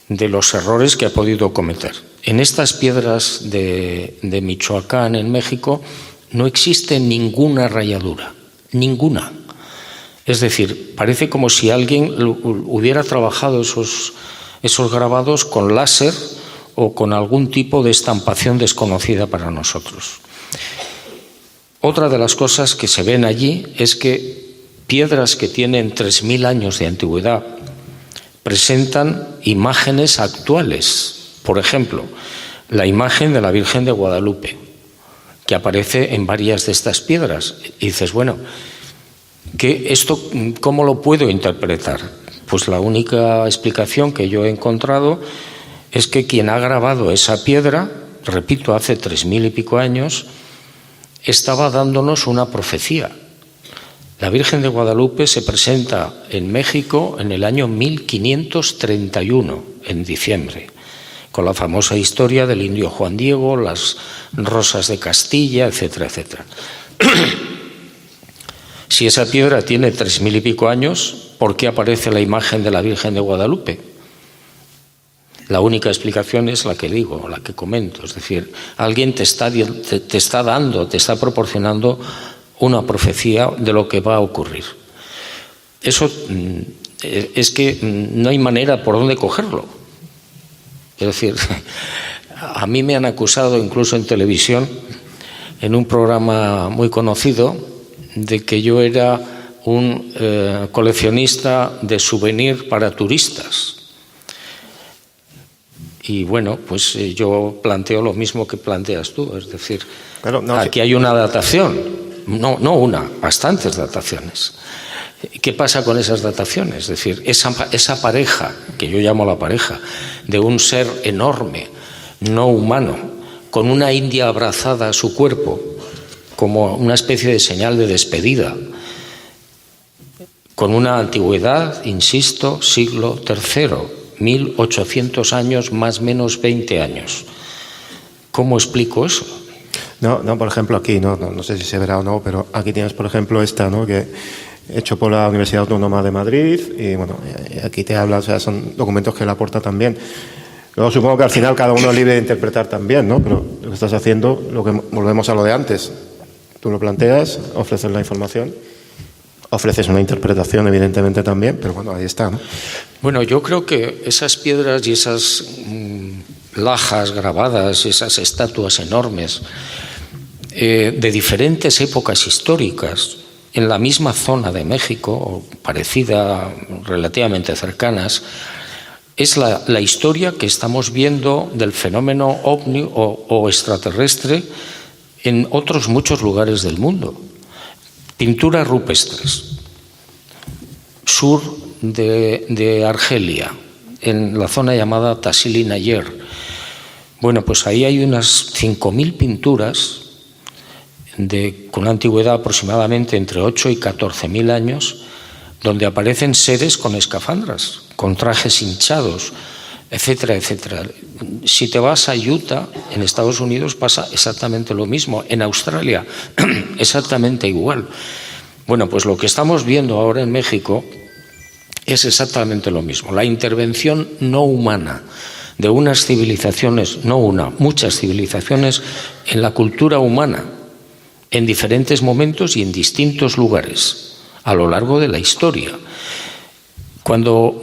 de los errores que ha podido cometer. En estas piedras de Michoacán, en México, no existe ninguna rayadura, ninguna. Es decir, parece como si alguien hubiera trabajado esos grabados con láser o con algún tipo de estampación desconocida para nosotros. Otra de las cosas que se ven allí es que piedras que tienen 3.000 años de antigüedad presentan imágenes actuales. Por ejemplo, la imagen de la Virgen de Guadalupe, que aparece en varias de estas piedras. Y dices, bueno, ¿esto cómo lo puedo interpretar? Pues la única explicación que yo he encontrado es que quien ha grabado esa piedra, repito, hace 3.000 y pico años, estaba dándonos una profecía. La Virgen de Guadalupe se presenta en México en el año 1531, en diciembre, con la famosa historia del indio Juan Diego, las rosas de Castilla, etcétera, etcétera. Si esa piedra tiene 3.000 y pico años, ¿por qué aparece la imagen de la Virgen de Guadalupe? La única explicación es la que digo, la que comento. Es decir, alguien te está proporcionando una profecía de lo que va a ocurrir. Eso es que no hay manera por dónde cogerlo. Es decir, a mí me han acusado incluso en televisión, en un programa muy conocido, de que yo era un coleccionista de souvenir para turistas. Y bueno, pues yo planteo lo mismo que planteas tú, es decir, claro, aquí hay una datación, no una, bastantes dataciones. ¿Qué pasa con esas dataciones? Es decir, esa pareja, que yo llamo la pareja, de un ser enorme, no humano, con una india abrazada a su cuerpo, como una especie de señal de despedida, con una antigüedad, insisto, siglo III, 1800 años más menos 20 años. ¿Cómo explico eso? No, por ejemplo, aquí, no sé si se verá o no, pero aquí tienes, por ejemplo, esta, ¿no?, que hecho por la Universidad Autónoma de Madrid, y bueno, aquí te habla, o sea, son documentos que él aporta también. Luego supongo que al final cada uno es libre de interpretar también, ¿no? Pero lo que estás haciendo, volvemos a lo de antes. Tú lo planteas, ofreces la información, ofreces una interpretación, evidentemente, también, pero bueno, ahí está, ¿no? Bueno, yo creo que esas piedras y esas lajas grabadas, esas estatuas enormes de diferentes épocas históricas, en la misma zona de México, o parecida, relativamente cercanas, es la historia que estamos viendo del fenómeno ovni o extraterrestre en otros muchos lugares del mundo. Pinturas rupestres, sur de Argelia, en la zona llamada Tassili Nayer. Bueno, pues ahí hay unas 5.000 pinturas con una antigüedad aproximadamente entre 8 y 14.000 años, donde aparecen seres con escafandras, con trajes hinchados, etcétera, etcétera. Si te vas a Utah, en Estados Unidos, pasa exactamente lo mismo. En Australia, exactamente igual. Bueno, pues lo que estamos viendo ahora en México es exactamente lo mismo. La intervención no humana de unas civilizaciones, no una, muchas civilizaciones en la cultura humana, en diferentes momentos y en distintos lugares a lo largo de la historia. Cuando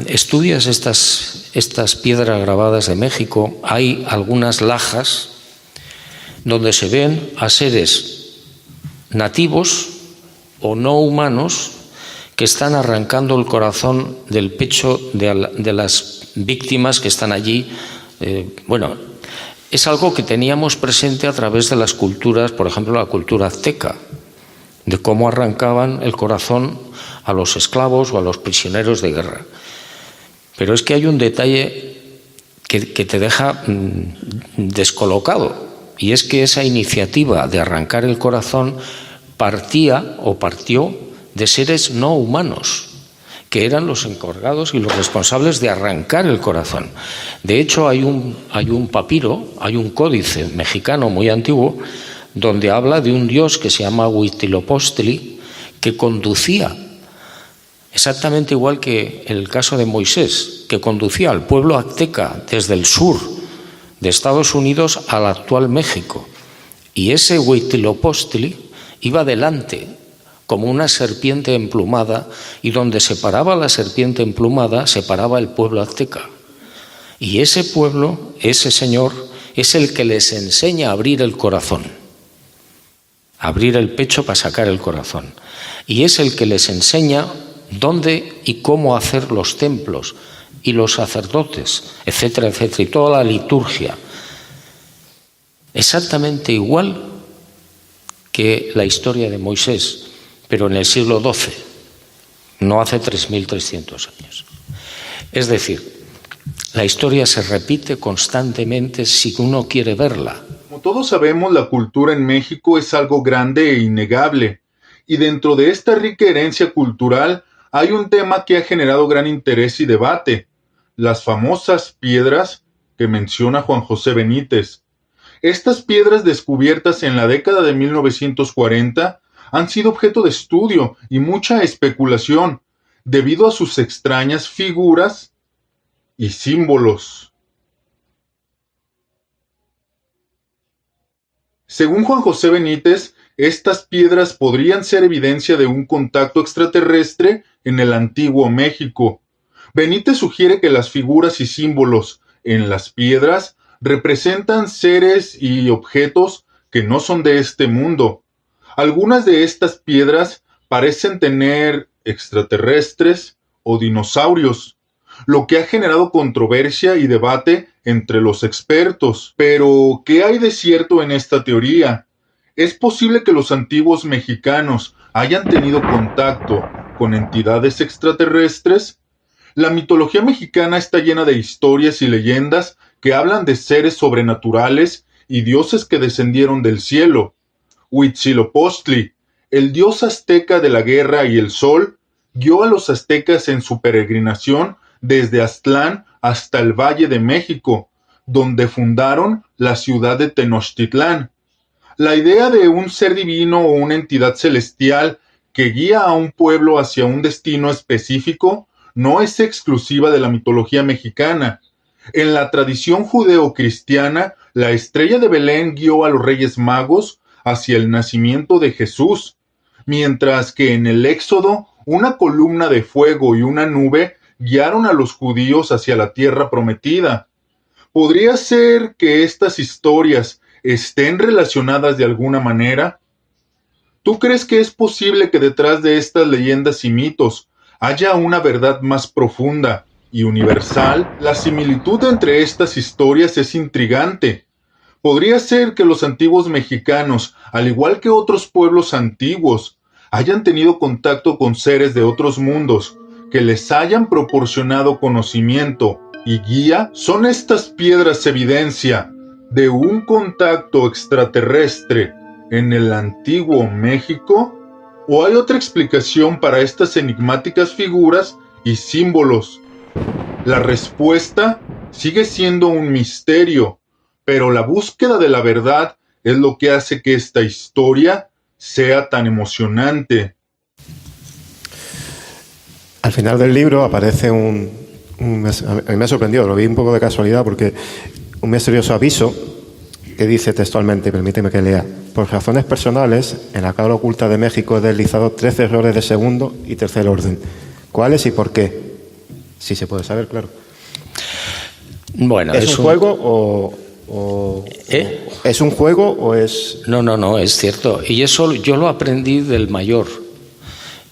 estudias estas piedras grabadas de México, hay algunas lajas donde se ven a seres nativos o no humanos que están arrancando el corazón del pecho de las víctimas que están allí. Bueno, es algo que teníamos presente a través de las culturas, por ejemplo, la cultura azteca, de cómo arrancaban el corazón a los esclavos o a los prisioneros de guerra. Pero es que hay un detalle que te deja descolocado, y es que esa iniciativa de arrancar el corazón partió de seres no humanos, que eran los encargados y los responsables de arrancar el corazón. De hecho, hay un papiro, hay un códice mexicano muy antiguo, donde habla de un dios que se llama Huitzilopochtli, que conducía Exactamente igual que el caso de Moisés, que conducía al pueblo azteca desde el sur de Estados Unidos al actual México. Y ese Huitzilopochtli iba delante como una serpiente emplumada, y donde se paraba la serpiente emplumada, se paraba el pueblo azteca. Y ese pueblo, ese señor, es el que les enseña a abrir el corazón, abrir el pecho para sacar el corazón. Y es el que les enseña dónde y cómo hacer los templos y los sacerdotes, etcétera, etcétera, y toda la liturgia. Exactamente igual que la historia de Moisés, pero en el siglo XII, no hace 3.300 años. Es decir, la historia se repite constantemente si uno quiere verla. Como todos sabemos, la cultura en México es algo grande e innegable, y dentro de esta rica herencia cultural hay un tema que ha generado gran interés y debate: las famosas piedras que menciona Juan José Benítez. Estas piedras descubiertas en la década de 1940 han sido objeto de estudio y mucha especulación debido a sus extrañas figuras y símbolos. Según Juan José Benítez, estas piedras podrían ser evidencia de un contacto extraterrestre en el antiguo México. Benítez sugiere que las figuras y símbolos en las piedras representan seres y objetos que no son de este mundo. Algunas de estas piedras parecen tener extraterrestres o dinosaurios, lo que ha generado controversia y debate entre los expertos. Pero, ¿qué hay de cierto en esta teoría? ¿Es posible que los antiguos mexicanos hayan tenido contacto con entidades extraterrestres? La mitología mexicana está llena de historias y leyendas que hablan de seres sobrenaturales y dioses que descendieron del cielo. Huitzilopochtli, el dios azteca de la guerra y el sol, guió a los aztecas en su peregrinación desde Aztlán hasta el Valle de México, donde fundaron la ciudad de Tenochtitlán. La idea de un ser divino o una entidad celestial que guía a un pueblo hacia un destino específico no es exclusiva de la mitología mexicana. En la tradición judeo-cristiana, la estrella de Belén guió a los Reyes Magos hacia el nacimiento de Jesús, mientras que en el Éxodo, una columna de fuego y una nube guiaron a los judíos hacia la tierra prometida. ¿Podría ser que estas historias estén relacionadas de alguna manera? ¿Tú crees que es posible que detrás de estas leyendas y mitos haya una verdad más profunda y universal? La similitud entre estas historias es intrigante. ¿Podría ser que los antiguos mexicanos, al igual que otros pueblos antiguos, hayan tenido contacto con seres de otros mundos que les hayan proporcionado conocimiento y guía? ¿Son estas piedras evidencia de un contacto extraterrestre en el antiguo México? ¿O hay otra explicación para estas enigmáticas figuras y símbolos? La respuesta sigue siendo un misterio, pero la búsqueda de la verdad es lo que hace que esta historia sea tan emocionante. Al final del libro aparece a mí me ha sorprendido, lo vi un poco de casualidad, porque un misterioso aviso que dice textualmente, permíteme que lea: por razones personales, en la cámara oculta de México he deslizado 13 errores de segundo y tercer orden. ¿Cuáles y por qué? Si se puede saber, claro. Bueno, ¿Es un juego o ¿es un juego o es...? No, es cierto. Y eso yo lo aprendí del mayor.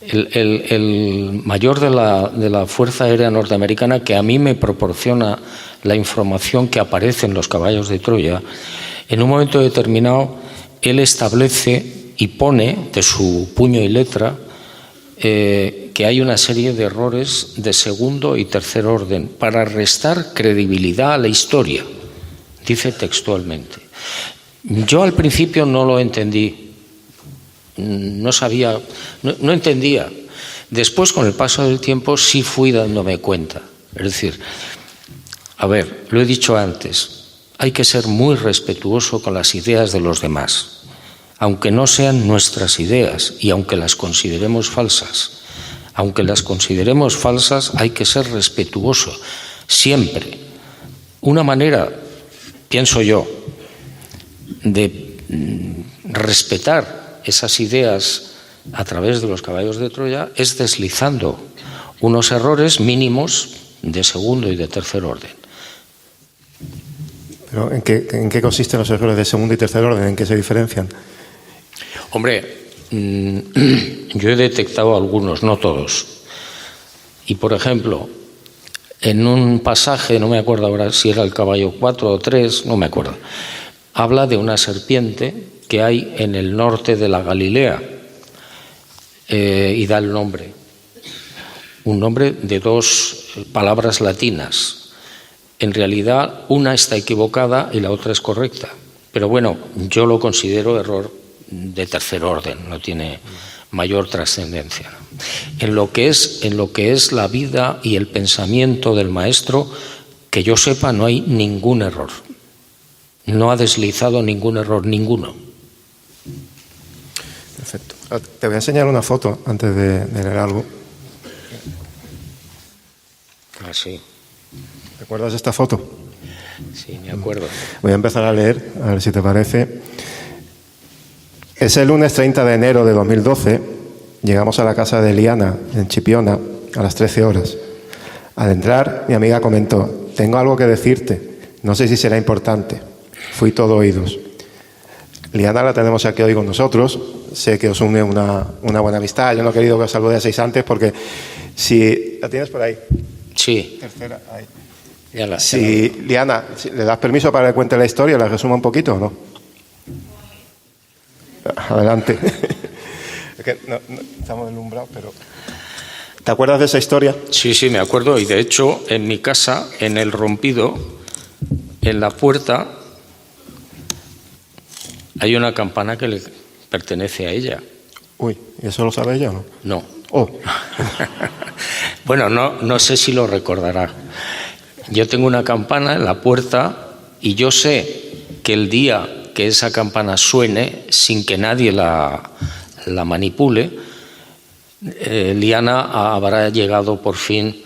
El mayor de la Fuerza Aérea Norteamericana, que a mí me proporciona la información que aparece en los caballos de Troya. En un momento determinado, él establece y pone de su puño y letra que hay una serie de errores de segundo y tercer orden para restar credibilidad a la historia, dice textualmente. Yo al principio no lo entendí, no sabía, no entendía. Después, con el paso del tiempo, sí fui dándome cuenta. Es decir, a ver, lo he dicho antes, hay que ser muy respetuoso con las ideas de los demás, aunque no sean nuestras ideas y aunque las consideremos falsas. Aunque las consideremos falsas, hay que ser respetuoso, siempre. Una manera, pienso yo, de respetar esas ideas a través de los caballos de Troya es deslizando unos errores mínimos de segundo y de tercer orden. ¿Pero en qué consisten los errores de segundo y tercer orden? ¿En qué se diferencian? Hombre, yo he detectado algunos, no todos. Y, por ejemplo, en un pasaje, no me acuerdo ahora si era el caballo 4 o 3, no me acuerdo, habla de una serpiente que hay en el norte de la Galilea y da el nombre. Un nombre de dos palabras latinas. En realidad, una está equivocada y la otra es correcta. Pero bueno, yo lo considero error de tercer orden, no tiene mayor trascendencia. En lo que es la vida y el pensamiento del maestro, que yo sepa, no hay ningún error. No ha deslizado ningún error, ninguno. Perfecto. Te voy a enseñar una foto antes de leer algo. Ah, sí. ¿Recuerdas esta foto? Sí, me acuerdo. Voy a empezar a leer, a ver si te parece. Es el lunes 30 de enero de 2012. Llegamos a la casa de Liana, en Chipiona, a las 13 horas. Al entrar, mi amiga comentó: tengo algo que decirte. No sé si será importante. Fui todo oídos. Liana la tenemos aquí hoy con nosotros. Sé que os une una buena amistad. Yo no he querido que os saludaseis antes porque si... ¿La tienes por ahí? Sí. Tercera, ahí. Liana, ¿le das permiso para que cuente la historia? ¿La resuma un poquito o no? Adelante. Es que no, estamos deslumbrados, pero... ¿Te acuerdas de esa historia? Sí, me acuerdo. Y de hecho, en mi casa, en el rompido, en la puerta, hay una campana que le pertenece a ella. Uy, ¿y eso lo sabe ella o no? No. Oh. Bueno, no sé si lo recordará. Yo tengo una campana en la puerta y yo sé que el día que esa campana suene sin que nadie la manipule, Liana habrá llegado por fin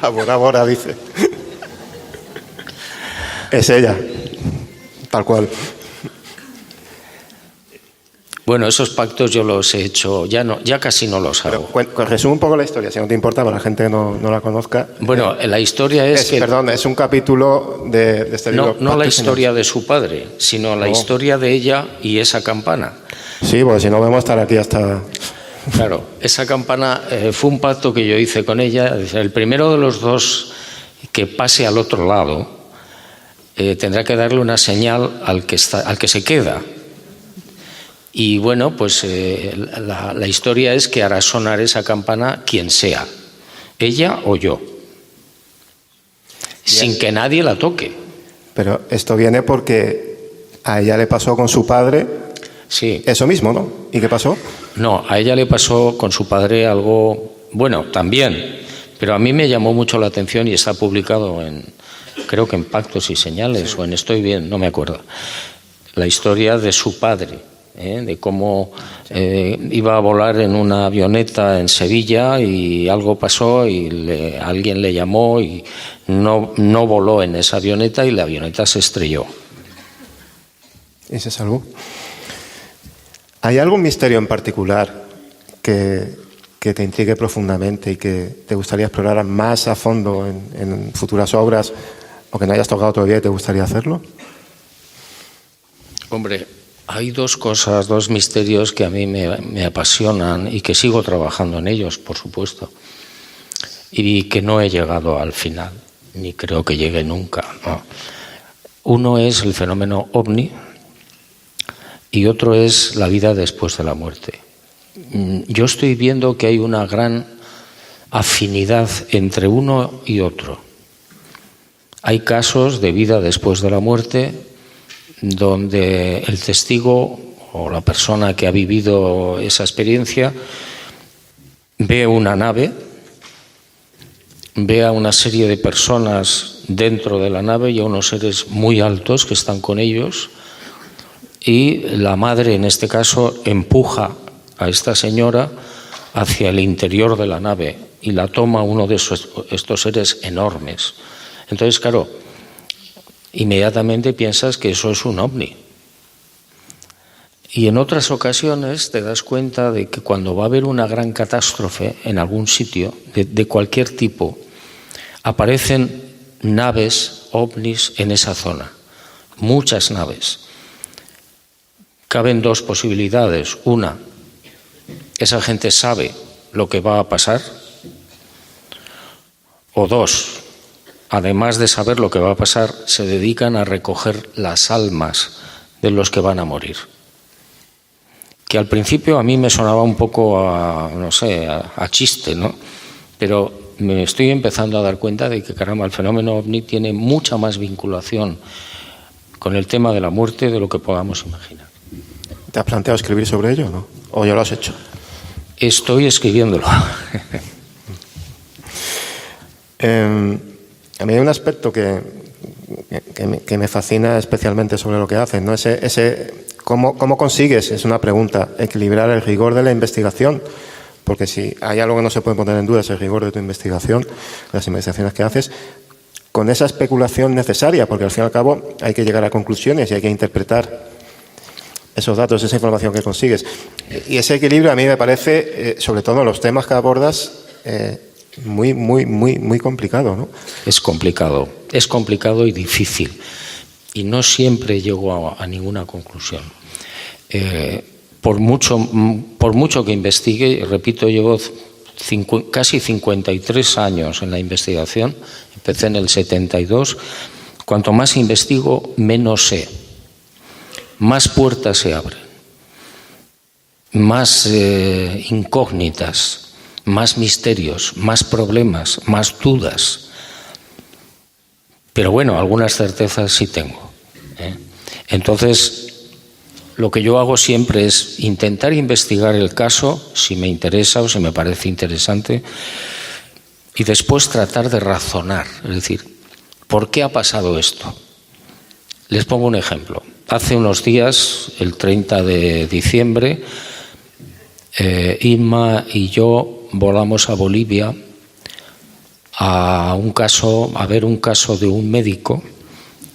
a Bora Bora, dice. Es ella, tal cual. Bueno, esos pactos yo los he hecho, ya casi no los hago. Resume un poco la historia, si no te importa, para la gente que no la conozca. Bueno, la historia es que... Perdón, es un capítulo de este libro. No la historia de su padre, sino la historia de ella y esa campana. Sí, porque si no vamos a estar aquí hasta... Claro, esa campana fue un pacto que yo hice con ella. El primero de los dos que pase al otro lado tendrá que darle una señal al que se queda. Y bueno, pues la historia es que hará sonar esa campana quien sea, ella o yo, sin que nadie la toque. Pero esto viene porque a ella le pasó con su padre. Sí. Eso mismo, ¿no? ¿Y qué pasó? No, a ella le pasó con su padre algo, bueno, también, pero a mí me llamó mucho la atención y está publicado creo que en Pactos y Señales, sí, o en Estoy Bien, no me acuerdo, la historia de su padre. De cómo iba a volar en una avioneta en Sevilla y algo pasó y alguien le llamó y no voló en esa avioneta y la avioneta se estrelló. ¿Y se salvó? ¿Hay algún misterio en particular que te intrigue profundamente y que te gustaría explorar más a fondo en futuras obras o que no hayas tocado todavía y te gustaría hacerlo? Hombre, hay dos misterios que a mí me apasionan y que sigo trabajando en ellos, por supuesto, y que no he llegado al final, ni creo que llegue nunca, ¿no? Uno es el fenómeno ovni y otro es la vida después de la muerte. Yo estoy viendo que hay una gran afinidad entre uno y otro. Hay casos de vida después de la muerte donde el testigo o la persona que ha vivido esa experiencia ve una nave, ve a una serie de personas dentro de la nave y a unos seres muy altos que están con ellos, y la madre en este caso empuja a esta señora hacia el interior de la nave y la toma uno de estos seres enormes. Entonces, claro, inmediatamente piensas que eso es un ovni. Y en otras ocasiones te das cuenta de que cuando va a haber una gran catástrofe en algún sitio, de cualquier tipo, aparecen naves, ovnis en esa zona. Muchas naves. Caben dos posibilidades. Una, esa gente sabe lo que va a pasar. O dos, además de saber lo que va a pasar, se dedican a recoger las almas de los que van a morir. Que al principio a mí me sonaba un poco a chiste, ¿no? Pero me estoy empezando a dar cuenta de que, caramba, el fenómeno ovni tiene mucha más vinculación con el tema de la muerte de lo que podamos imaginar. ¿Te has planteado escribir sobre ello, no? ¿O ya lo has hecho? Estoy escribiéndolo. A mí hay un aspecto que me fascina especialmente sobre lo que haces, ¿no? ¿Cómo consigues, es una pregunta, equilibrar el rigor de la investigación? Porque si hay algo que no se puede poner en duda es el rigor de tu investigación, las investigaciones que haces, con esa especulación necesaria, porque al fin y al cabo hay que llegar a conclusiones y hay que interpretar esos datos, esa información que consigues. Y ese equilibrio a mí me parece, sobre todo en los temas que abordas, muy complicado, ¿no? Es complicado y difícil. Y no siempre llego a ninguna conclusión. Por mucho que investigue, repito, llevo casi 53 años en la investigación, empecé en el 72, cuanto más investigo, menos sé, más puertas se abren, más incógnitas, más misterios, más problemas, más dudas. Pero bueno, algunas certezas sí tengo, ¿eh? Entonces, lo que yo hago siempre es intentar investigar el caso, si me interesa o si me parece interesante, y después tratar de razonar, es decir, ¿por qué ha pasado esto? Les pongo un ejemplo. Hace unos días, el 30 de diciembre, Inma y yo volamos a Bolivia a ver un caso de un médico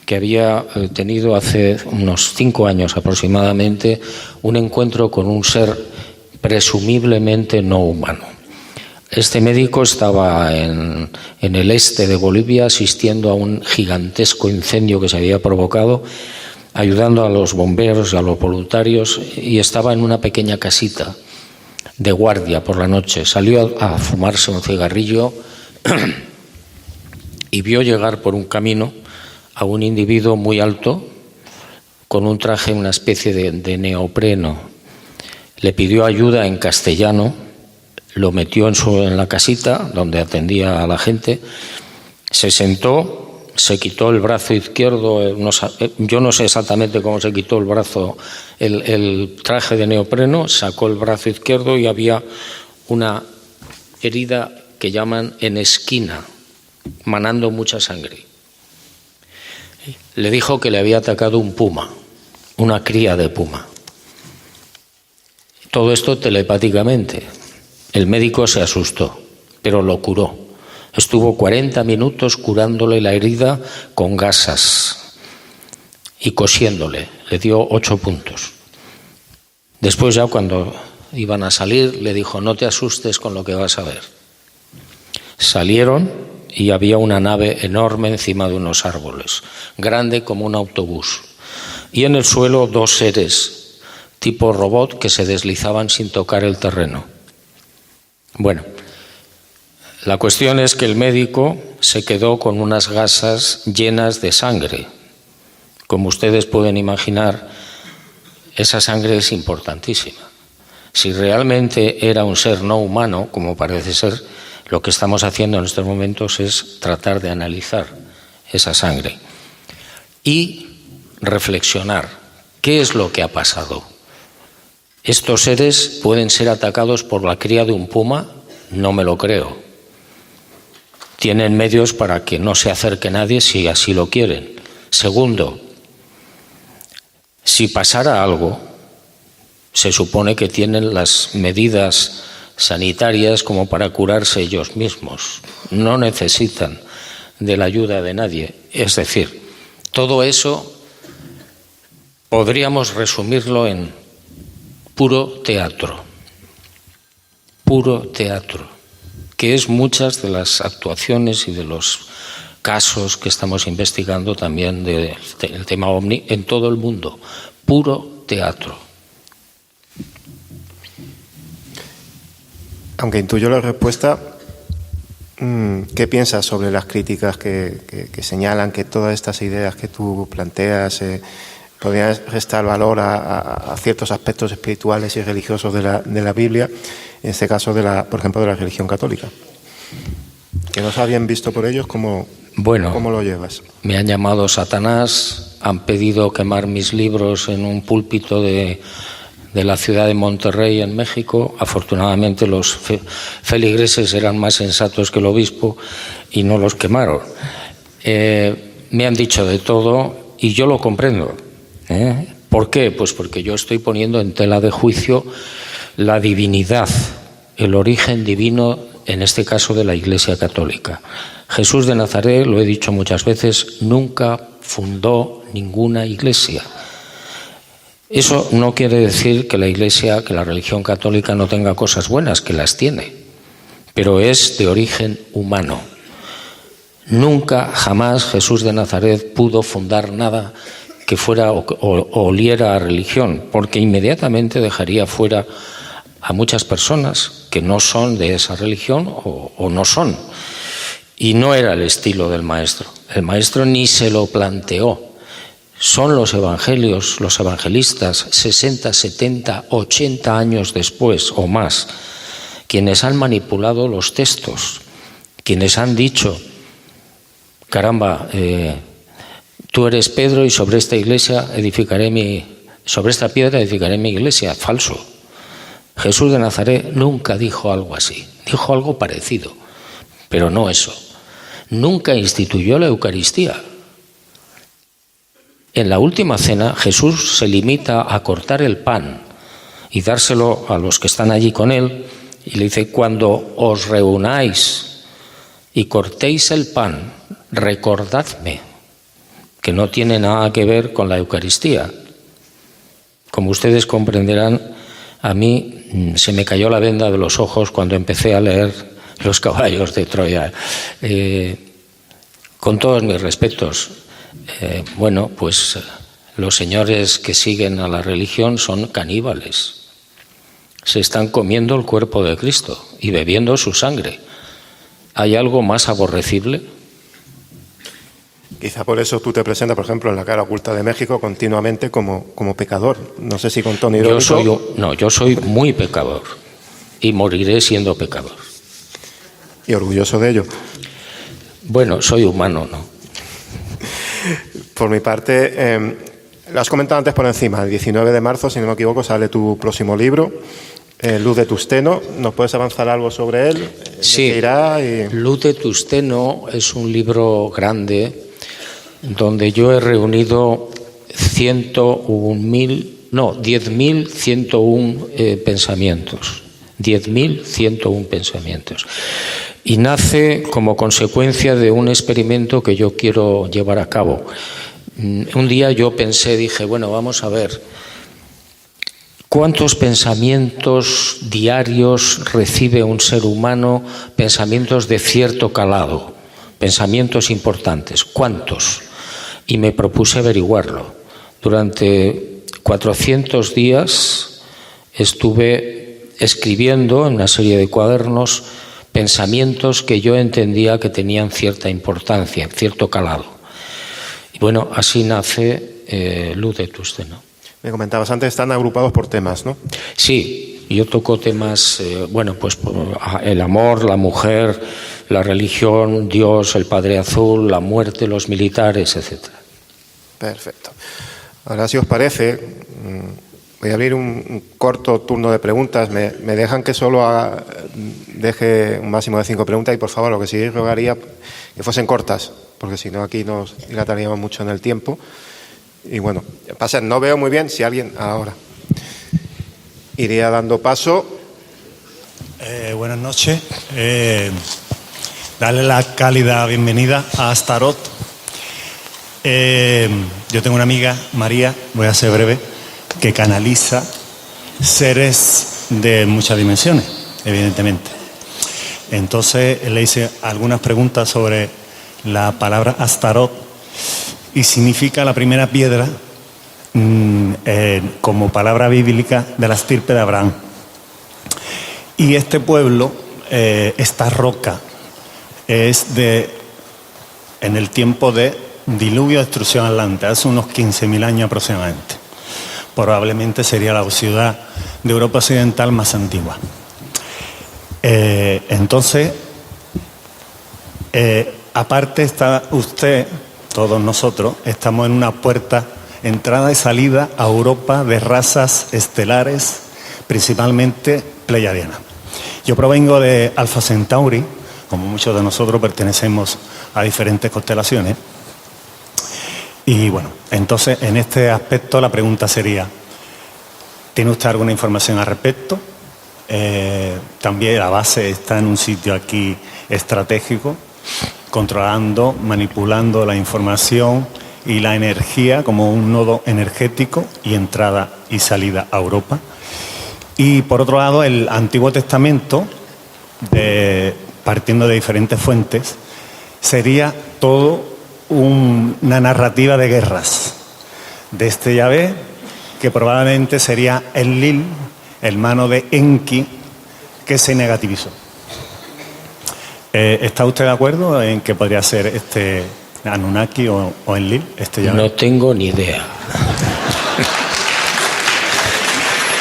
que había tenido hace unos 5 años aproximadamente un encuentro con un ser presumiblemente no humano. Este médico estaba en el este de Bolivia asistiendo a un gigantesco incendio que se había provocado, ayudando a los bomberos y a los voluntarios, y estaba en una pequeña casita de guardia por la noche. Salió a fumarse un cigarrillo y vio llegar por un camino a un individuo muy alto con un traje, una especie de neopreno. Le pidió ayuda en castellano, lo metió en la casita donde atendía a la gente, se sentó, se quitó el brazo izquierdo, yo no sé exactamente cómo se quitó el brazo, el traje de neopreno, sacó el brazo izquierdo y había una herida que llaman en esquina, manando mucha sangre. Le dijo que le había atacado un puma, una cría de puma. Todo esto telepáticamente. El médico se asustó, pero lo curó. Estuvo 40 minutos curándole la herida con gasas y cosiéndole. Le dio 8 puntos. Después ya cuando iban a salir le dijo: no te asustes con lo que vas a ver. Salieron y había una nave enorme encima de unos árboles, grande como un autobús. Y en el suelo 2 seres, tipo robot, que se deslizaban sin tocar el terreno. Bueno, la cuestión es que el médico se quedó con unas gasas llenas de sangre. Como ustedes pueden imaginar, esa sangre es importantísima. Si realmente era un ser no humano, como parece ser, lo que estamos haciendo en estos momentos es tratar de analizar esa sangre y reflexionar qué es lo que ha pasado. ¿Estos seres pueden ser atacados por la cría de un puma? No me lo creo. Tienen medios para que no se acerque nadie si así lo quieren. Segundo, si pasara algo, Se supone que tienen las medidas sanitarias como para curarse ellos mismos. No necesitan de la ayuda de nadie. Es decir, todo eso podríamos resumirlo en puro teatro, que es muchas de las actuaciones y de los casos que estamos investigando también del tema OVNI en todo el mundo. Puro teatro. Aunque intuyo la respuesta, ¿qué piensas sobre las críticas que señalan que todas estas ideas que tú planteas podrían restar valor a ciertos aspectos espirituales y religiosos de la Biblia, en este caso, por ejemplo, de la religión católica? Que no se habían visto por ellos, ¿cómo lo llevas? Me han llamado Satanás, han pedido quemar mis libros en un púlpito de la ciudad de Monterrey, en México. Afortunadamente los feligreses eran más sensatos que el obispo y no los quemaron. Me han dicho de todo y yo lo comprendo. ¿Por qué? Pues porque yo estoy poniendo en tela de juicio la divinidad, el origen divino, en este caso de la Iglesia Católica. Jesús de Nazaret, lo he dicho muchas veces, nunca fundó ninguna iglesia. Eso no quiere decir que la religión católica no tenga cosas buenas, que las tiene, pero es de origen humano. Nunca, jamás Jesús de Nazaret pudo fundar nada que fuera o oliera a religión, porque inmediatamente dejaría fuera a muchas personas que no son de esa religión o no son. Y no era el estilo del maestro. El maestro ni se lo planteó. Son los evangelios, los evangelistas, 60, 70, 80 años después o más, quienes han manipulado los textos, quienes han dicho, caramba, tú eres Pedro y sobre esta piedra edificaré mi iglesia. Falso. Jesús de Nazaret nunca dijo algo así, dijo algo parecido, pero no eso. Nunca instituyó la Eucaristía. En la última cena Jesús se limita a cortar el pan y dárselo a los que están allí con él y le dice: cuando os reunáis y cortéis el pan, recordadme, que no tiene nada que ver con la Eucaristía. Como ustedes comprenderán, a mí se me cayó la venda de los ojos cuando empecé a leer Los caballos de Troya. Con todos mis respetos, pues los señores que siguen a la religión son caníbales. Se están comiendo el cuerpo de Cristo y bebiendo su sangre. ¿Hay algo más aborrecible? Quizá por eso tú te presentas, por ejemplo, en la cara oculta de México continuamente como pecador. No sé si con tono irónico. Yo soy muy pecador y moriré siendo pecador. Y orgulloso de ello. Bueno, soy humano, ¿no? Por mi parte, lo has comentado antes por encima. El 19 de marzo, si no me equivoco, sale tu próximo libro, Luz de Tusteno. ¿Nos puedes avanzar algo sobre él? Sí, Luz de Tusteno es un libro grande donde yo he reunido 10.101 pensamientos. 10.101 pensamientos. Y nace como consecuencia de un experimento que yo quiero llevar a cabo. Un día yo dije, bueno, vamos a ver, ¿cuántos pensamientos diarios recibe un ser humano? Pensamientos de cierto calado, pensamientos importantes. ¿Cuántos? Y me propuse averiguarlo. Durante 400 días estuve escribiendo en una serie de cuadernos pensamientos que yo entendía que tenían cierta importancia, cierto calado. Y bueno, así nace Luz de Tusteno. Me comentabas antes, están agrupados por temas, ¿no? Sí, yo toco temas, pues el amor, la mujer, la religión, Dios, el Padre Azul, la muerte, los militares, etc. Perfecto. Ahora, si os parece, voy a abrir un corto turno de preguntas. Me dejan que solo deje un máximo de 5 preguntas y, por favor, lo que sí rogaría que fuesen cortas, porque si no aquí nos dilataríamos mucho en el tiempo. Y bueno, no veo muy bien si alguien ahora. iría dando paso. Buenas noches. Darle la cálida bienvenida a Astarot. Yo tengo una amiga, María, voy a ser breve, que canaliza seres de muchas dimensiones, evidentemente. Entonces le hice algunas preguntas sobre la palabra Astarot y significa la primera piedra como palabra bíblica de la estirpe de Abraham. Y este pueblo, esta roca, es en el tiempo de diluvio, destrucción atlante, hace unos 15.000 años aproximadamente. Probablemente sería la ciudad de Europa Occidental más antigua. Entonces, aparte está usted, todos nosotros, estamos en una puerta, entrada y salida a Europa de razas estelares, principalmente pleiadianas. Yo provengo de Alfa Centauri, como muchos de nosotros pertenecemos a diferentes constelaciones. Y bueno, entonces en este aspecto la pregunta sería, ¿tiene usted alguna información al respecto? También la base está en un sitio aquí estratégico, controlando, manipulando la información y la energía como un nodo energético y entrada y salida a Europa. Y por otro lado, el Antiguo Testamento, partiendo de diferentes fuentes, sería todo una narrativa de guerras de este Yahvé, que probablemente sería Enlil, hermano de Enki, que se negativizó. ¿Está usted de acuerdo en que podría ser este Anunnaki o Enlil? Este Yahvé? No tengo ni idea.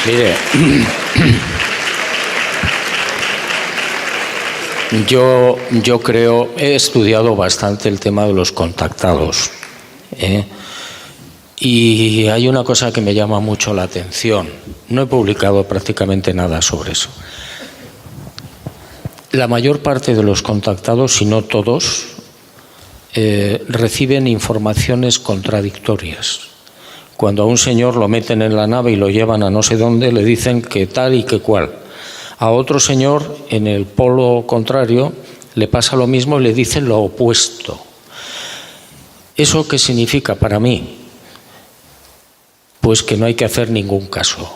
Mire, yo creo, he estudiado bastante el tema de los contactados, y hay una cosa que me llama mucho la atención. No he publicado prácticamente nada sobre eso. La mayor parte de los contactados, si no todos, reciben informaciones contradictorias. Cuando a un señor lo meten en la nave y lo llevan a no sé dónde, le dicen que tal y que cual. A otro señor, en el polo contrario, le pasa lo mismo y le dicen lo opuesto. ¿Eso qué significa para mí? Pues que no hay que hacer ningún caso.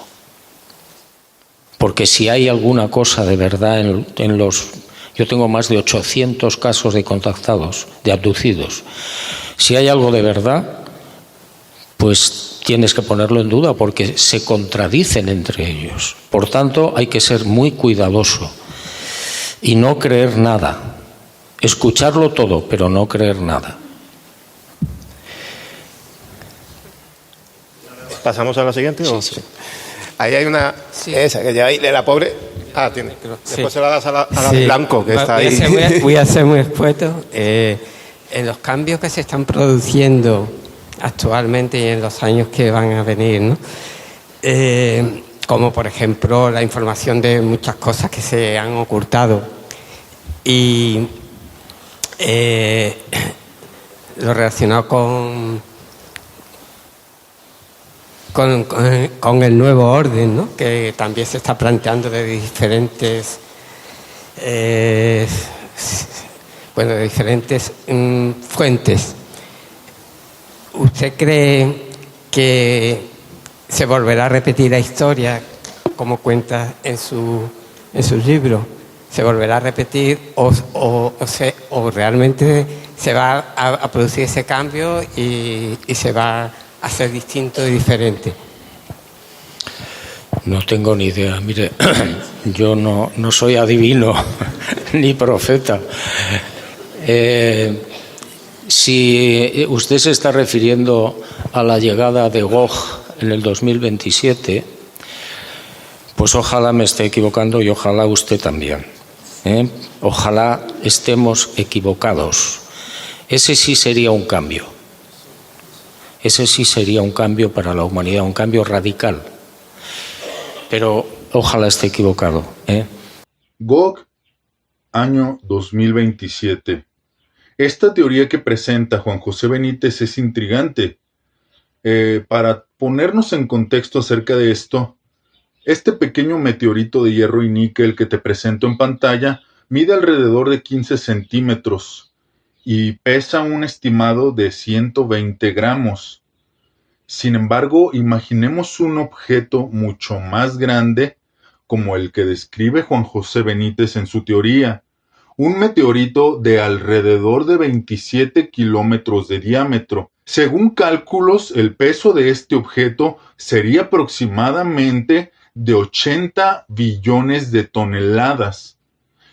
Porque si hay alguna cosa de verdad en los... Yo tengo más de 800 casos de contactados, de abducidos. Si hay algo de verdad, pues tienes que ponerlo en duda porque se contradicen entre ellos. Por tanto, hay que ser muy cuidadoso y no creer nada. Escucharlo todo, pero no creer nada. ¿Pasamos a la siguiente? Sí. Ahí hay una... Sí. Esa, que ya ahí, de la pobre... Ah, tiene. Después sí. Se la das a la sí. Blanco, que está ahí. Voy a ser muy escueto. En los cambios que se están produciendo actualmente y en los años que van a venir, ¿no? Como por ejemplo la información de muchas cosas que se han ocultado y lo relacionado con el nuevo orden, ¿no? Que también se está planteando de diferentes fuentes. ¿Usted cree que se volverá a repetir la historia como cuenta en su libro? ¿Se volverá a repetir o realmente se va a producir ese cambio y se va a hacer distinto y diferente? No tengo ni idea. Mire, yo no soy adivino ni profeta. Si usted se está refiriendo a la llegada de Gog en el 2027, pues ojalá me esté equivocando y ojalá usted también. Ojalá estemos equivocados. Ese sí sería un cambio. Ese sí sería un cambio para la humanidad, un cambio radical. Pero ojalá esté equivocado. Gog, año 2027. Esta teoría que presenta Juan José Benítez es intrigante. Para ponernos en contexto acerca de esto, Este pequeño meteorito de hierro y níquel que te presento en pantalla mide alrededor de 15 centímetros y pesa un estimado de 120 gramos. Sin embargo, imaginemos un objeto mucho más grande como el que describe Juan José Benítez en su teoría. Un meteorito de alrededor de 27 kilómetros de diámetro. Según cálculos, el peso de este objeto sería aproximadamente de 80 billones de toneladas.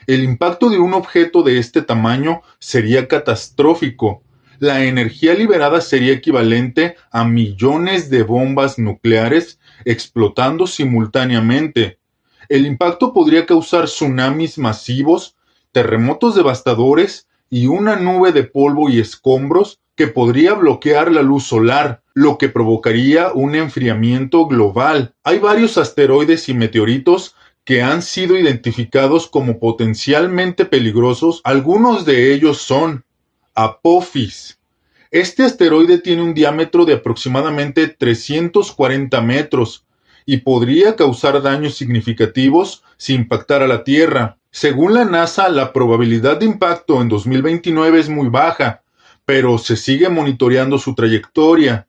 El impacto de un objeto de este tamaño sería catastrófico. La energía liberada sería equivalente a millones de bombas nucleares explotando simultáneamente. El impacto podría causar tsunamis masivos, terremotos devastadores y una nube de polvo y escombros que podría bloquear la luz solar, lo que provocaría un enfriamiento global. Hay varios asteroides y meteoritos que han sido identificados como potencialmente peligrosos. Algunos de ellos son Apophis. Este asteroide tiene un diámetro de aproximadamente 340 metros y podría causar daños significativos si impactara la Tierra. Según la NASA, la probabilidad de impacto en 2029 es muy baja, pero se sigue monitoreando su trayectoria.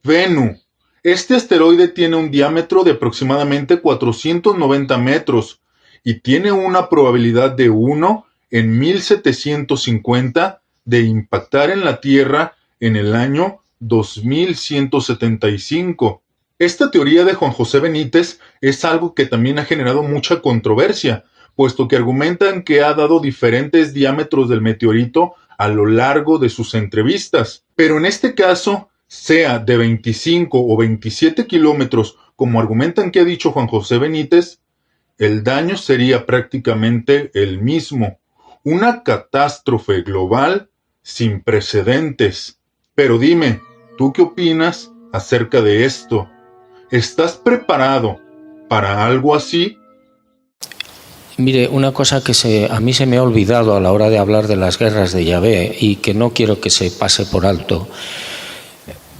Bennu. Este asteroide tiene un diámetro de aproximadamente 490 metros y tiene una probabilidad de 1 en 1750 de impactar en la Tierra en el año 2175. Esta teoría de Juan José Benítez es algo que también ha generado mucha controversia, puesto que argumentan que ha dado diferentes diámetros del meteorito a lo largo de sus entrevistas. Pero en este caso, sea de 25 o 27 kilómetros, como argumentan que ha dicho Juan José Benítez, el daño sería prácticamente el mismo. Una catástrofe global sin precedentes. Pero dime, ¿tú qué opinas acerca de esto? ¿Estás preparado para algo así? Mire, una cosa que a mí se me ha olvidado a la hora de hablar de las guerras de Yahvé y que no quiero que se pase por alto.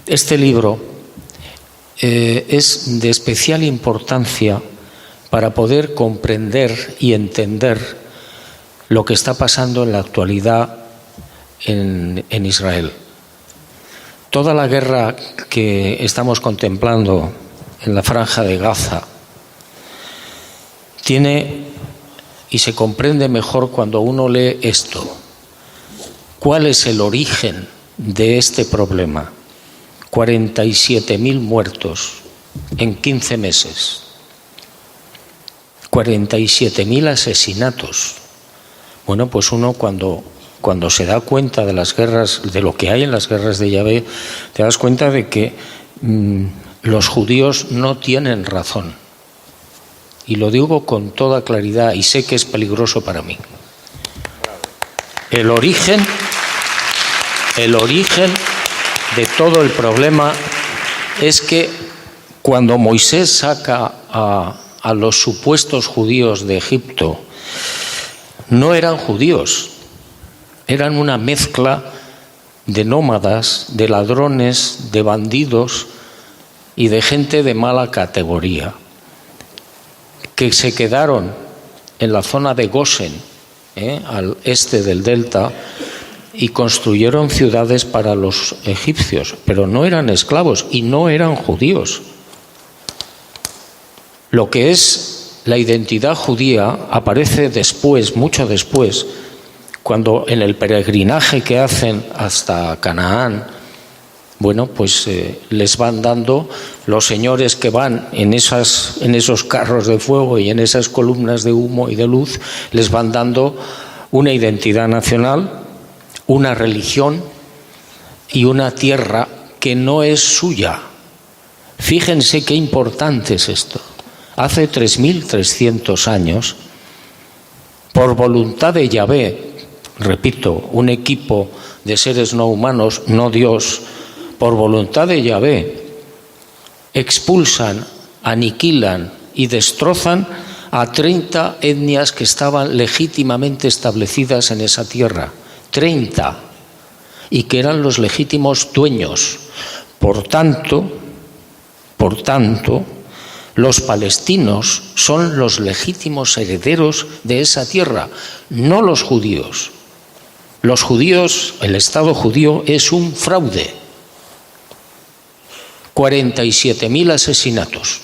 Este libro es de especial importancia para poder comprender y entender lo que está pasando en la actualidad en Israel. Toda la guerra que estamos contemplando en la Franja de Gaza tiene y se comprende mejor cuando uno lee esto. ¿Cuál es el origen de este problema? 47.000 muertos en 15 meses. 47.000 asesinatos. Bueno, pues uno cuando se da cuenta de las guerras, de lo que hay en las guerras de Yahvé, te das cuenta de que los judíos no tienen razón. Y lo digo con toda claridad y sé que es peligroso para mí. El origen de todo el problema es que cuando Moisés saca a los supuestos judíos de Egipto, no eran judíos, eran una mezcla de nómadas, de ladrones, de bandidos y de gente de mala categoría, que se quedaron en la zona de Gosén, al este del delta, y construyeron ciudades para los egipcios, pero no eran esclavos y no eran judíos. Lo que es la identidad judía aparece después, mucho después, cuando en el peregrinaje que hacen hasta Canaán, bueno, pues les van dando los señores que van en esos carros de fuego y en esas columnas de humo y de luz, les van dando una identidad nacional, una religión y una tierra que no es suya. Fíjense qué importante es esto. Hace 3.300 años, por voluntad de Yahvé, repito, un equipo de seres no humanos, no Dios, por voluntad de Yahvé, expulsan, aniquilan y destrozan a 30 etnias que estaban legítimamente establecidas en esa tierra. 30, y que eran los legítimos dueños. Por tanto, Los palestinos son los legítimos herederos de esa tierra, no los judíos. Los judíos, el Estado judío es un fraude. 47.000 asesinatos.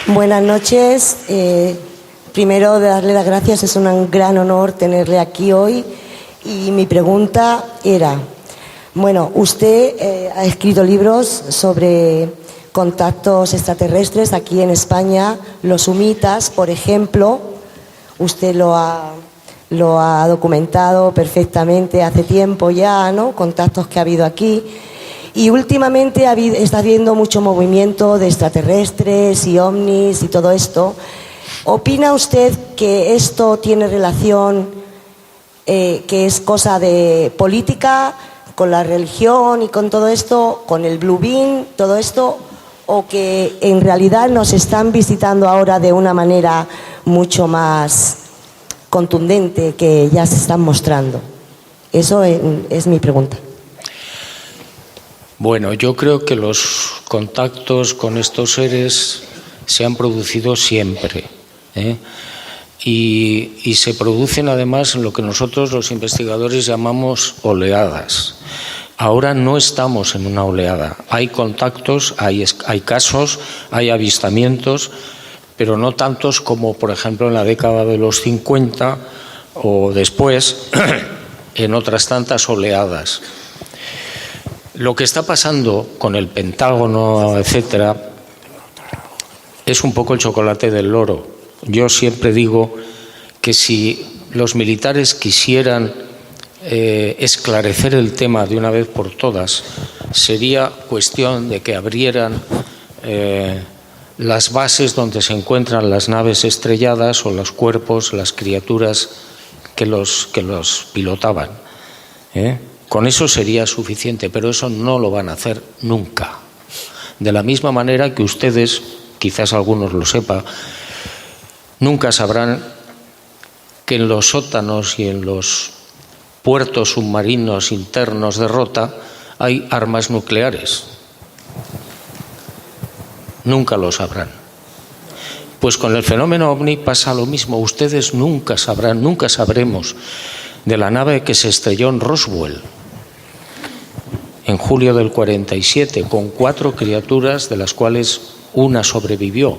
Buenas noches. Primero, darle las gracias, es un gran honor tenerle aquí hoy. Y mi pregunta era, bueno, usted ha escrito libros sobre contactos extraterrestres aquí en España, los humitas, por ejemplo. Usted lo ha documentado perfectamente hace tiempo ya, ¿no? Contactos que ha habido aquí. Y últimamente está habiendo mucho movimiento de extraterrestres y ovnis y todo esto. ¿Opina usted que esto tiene relación, que es cosa de política, con la religión y con todo esto, con el Blue Beam, todo esto, o que en realidad nos están visitando ahora de una manera mucho más contundente que ya se están mostrando? Eso es mi pregunta. Bueno, yo creo que los contactos con estos seres se han producido siempre, ¿eh? Y se producen además en lo que nosotros los investigadores llamamos oleadas. Ahora no estamos en una oleada. Hay contactos, hay casos, hay avistamientos, pero no tantos como, por ejemplo, en la década de los 50 o después, en otras tantas oleadas. Lo que está pasando con el Pentágono, etcétera, es un poco el chocolate del loro. Yo siempre digo que si los militares quisieran esclarecer el tema de una vez por todas, sería cuestión de que abrieran las bases donde se encuentran las naves estrelladas o los cuerpos, las criaturas que los pilotaban, ¿eh? Con eso sería suficiente, pero eso no lo van a hacer nunca. De la misma manera que ustedes, quizás algunos lo sepan, nunca sabrán que en los sótanos y en los puertos submarinos internos de Rota hay armas nucleares. Nunca lo sabrán. Pues con el fenómeno OVNI pasa lo mismo. Ustedes nunca sabrán, nunca sabremos de la nave que se estrelló en Roswell en julio del 47, con 4 criaturas, de las cuales una sobrevivió.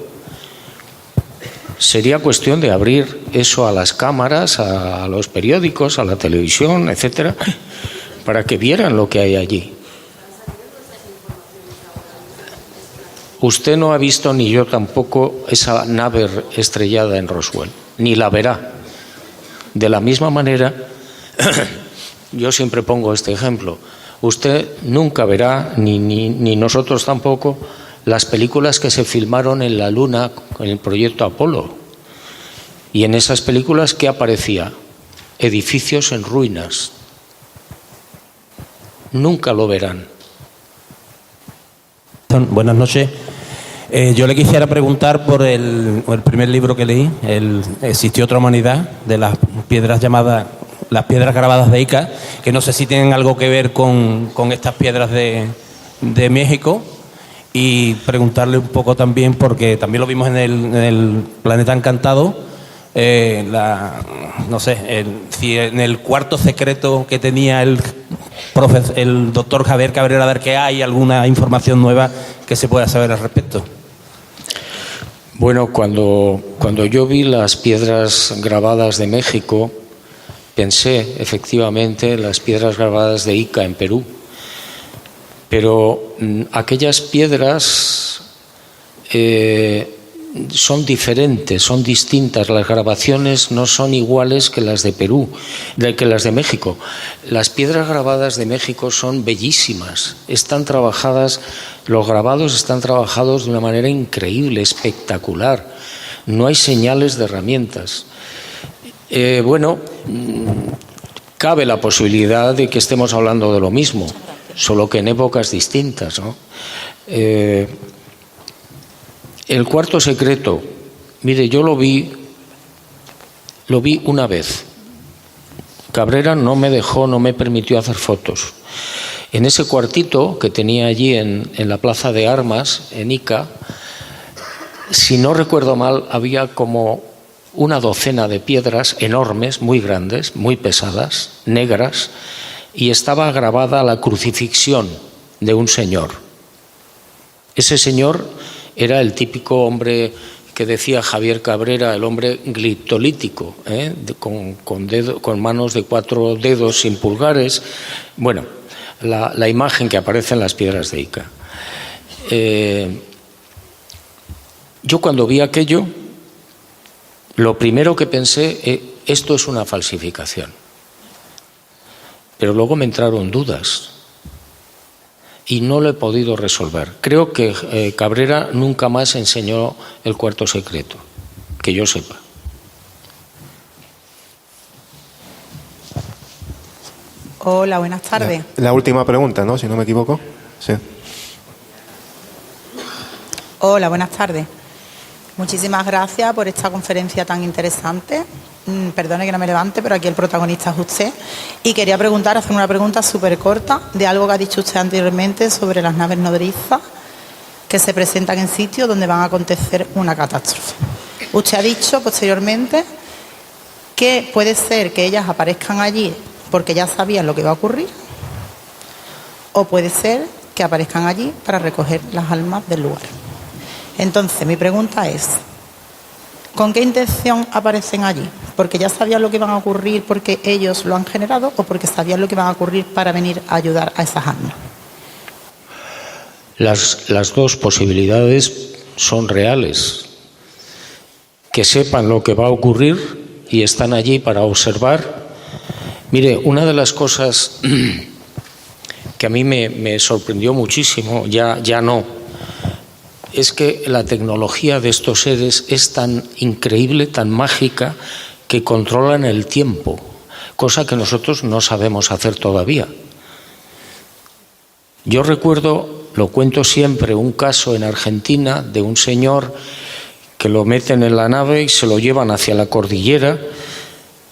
Sería cuestión de abrir eso a las cámaras, a los periódicos, a la televisión, etcétera, para que vieran lo que hay allí. Usted no ha visto, ni yo tampoco, esa nave estrellada en Roswell, ni la verá. De la misma manera, yo siempre pongo este ejemplo. Usted nunca verá, ni nosotros tampoco, las películas que se filmaron en la Luna con el proyecto Apolo. Y en esas películas, ¿qué aparecía? Edificios en ruinas. Nunca lo verán. Buenas noches. Yo le quisiera preguntar por el primer libro que leí, Existió otra humanidad, de las piedras llamadas las piedras grabadas de Ica, que no sé si tienen algo que ver con estas piedras de México, y preguntarle un poco también, porque también lo vimos en el Planeta Encantado, no sé, si en el cuarto secreto que tenía el doctor Javier Cabrera de Arquea hay alguna información nueva que se pueda saber al respecto. Bueno, cuando yo vi las piedras grabadas de México, pensé efectivamente en las piedras grabadas de Ica en Perú, pero aquellas piedras son diferentes, son distintas. Las grabaciones no son iguales que las de Perú, que las de México. Las piedras grabadas de México son bellísimas, están trabajadas, los grabados están trabajados de una manera increíble, espectacular. No hay señales de herramientas. Bueno, cabe la posibilidad de que estemos hablando de lo mismo, solo que en épocas distintas, ¿no? El cuarto secreto, mire, yo lo vi una vez, Cabrera no me permitió hacer fotos. En ese cuartito que tenía allí en la Plaza de Armas, en Ica, si no recuerdo mal, había como una docena de piedras enormes, muy grandes, muy pesadas, negras, y estaba grabada la crucifixión de un señor. Ese señor era el típico hombre que decía Javier Cabrera, el hombre gliptolítico, con manos de 4 dedos sin pulgares. Bueno, la imagen que aparece en las piedras de Ica. Yo cuando vi aquello, lo primero que pensé, esto es una falsificación. Pero luego me entraron dudas y no lo he podido resolver. Creo que Cabrera nunca más enseñó el cuarto secreto, que yo sepa. Hola, buenas tardes. La última pregunta, ¿no? Si no me equivoco. Sí. Hola, buenas tardes. Muchísimas gracias por esta conferencia tan interesante. Perdone que no me levante, pero aquí el protagonista es usted. Y quería hacer una pregunta súper corta de algo que ha dicho usted anteriormente sobre las naves nodrizas que se presentan en sitios donde van a acontecer una catástrofe. Usted ha dicho posteriormente que puede ser que ellas aparezcan allí porque ya sabían lo que iba a ocurrir, o puede ser que aparezcan allí para recoger las almas del lugar. Entonces, mi pregunta es, ¿con qué intención aparecen allí? ¿Porque ya sabían lo que iban a ocurrir porque ellos lo han generado, o porque sabían lo que iban a ocurrir para venir a ayudar a esas almas? Las dos posibilidades son reales. Que sepan lo que va a ocurrir y están allí para observar. Mire, una de las cosas que a mí me sorprendió muchísimo, ya no, es que la tecnología de estos seres es tan increíble, tan mágica, que controlan el tiempo, cosa que nosotros no sabemos hacer todavía. Yo recuerdo, lo cuento siempre, un caso en Argentina de un señor que lo meten en la nave y se lo llevan hacia la cordillera,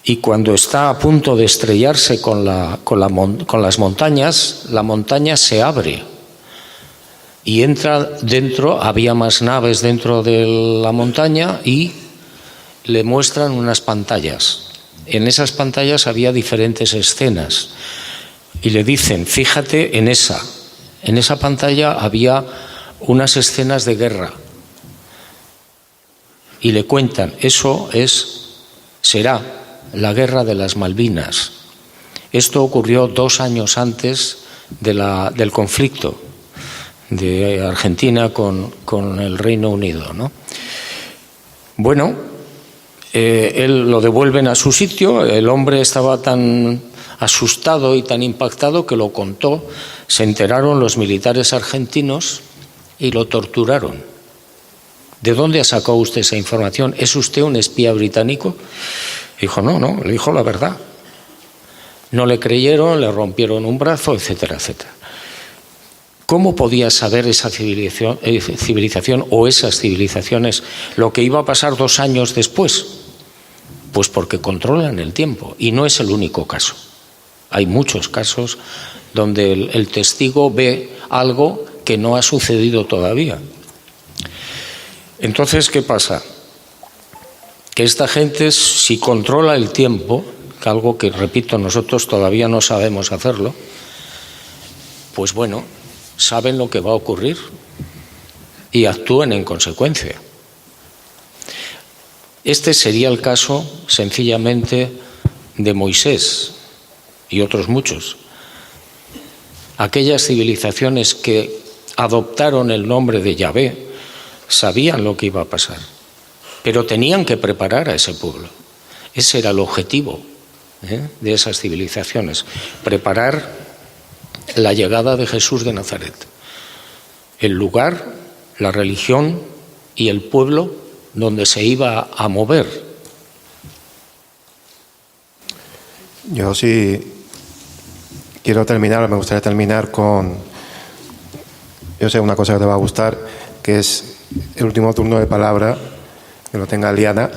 y cuando está a punto de estrellarse con las montañas, la montaña se abre y entra dentro, había más naves dentro de la montaña, y le muestran unas pantallas. En esas pantallas había diferentes escenas y le dicen, fíjate en esa pantalla había unas escenas de guerra, y le cuentan, eso será la guerra de las Malvinas. Esto ocurrió 2 años antes del conflicto de Argentina con el Reino Unido, ¿no? Bueno, él lo devuelven a su sitio. El hombre estaba tan asustado y tan impactado que lo contó. Se enteraron los militares argentinos y lo torturaron. ¿De dónde ha sacado usted esa información? ¿Es usted un espía británico? Dijo, no, le dijo la verdad. No le creyeron, le rompieron un brazo, etcétera, etcétera. ¿Cómo podía saber esa civilización o esas civilizaciones lo que iba a pasar 2 años después? Pues porque controlan el tiempo, y no es el único caso. Hay muchos casos donde el testigo ve algo que no ha sucedido todavía. Entonces, ¿qué pasa? Que esta gente, si controla el tiempo, que algo que, repito, nosotros todavía no sabemos hacerlo, pues bueno, saben lo que va a ocurrir y actúan en consecuencia. Este sería el caso, sencillamente, de Moisés y otros muchos. Aquellas civilizaciones que adoptaron el nombre de Yahvé sabían lo que iba a pasar, pero tenían que preparar a ese pueblo. Ese era el objetivo de esas civilizaciones, preparar la llegada de Jesús de Nazaret. El lugar, la religión y el pueblo donde se iba a mover. Yo sí quiero terminar, me gustaría terminar con, yo sé, una cosa que te va a gustar, que es el último turno de palabra, que lo tenga Liana,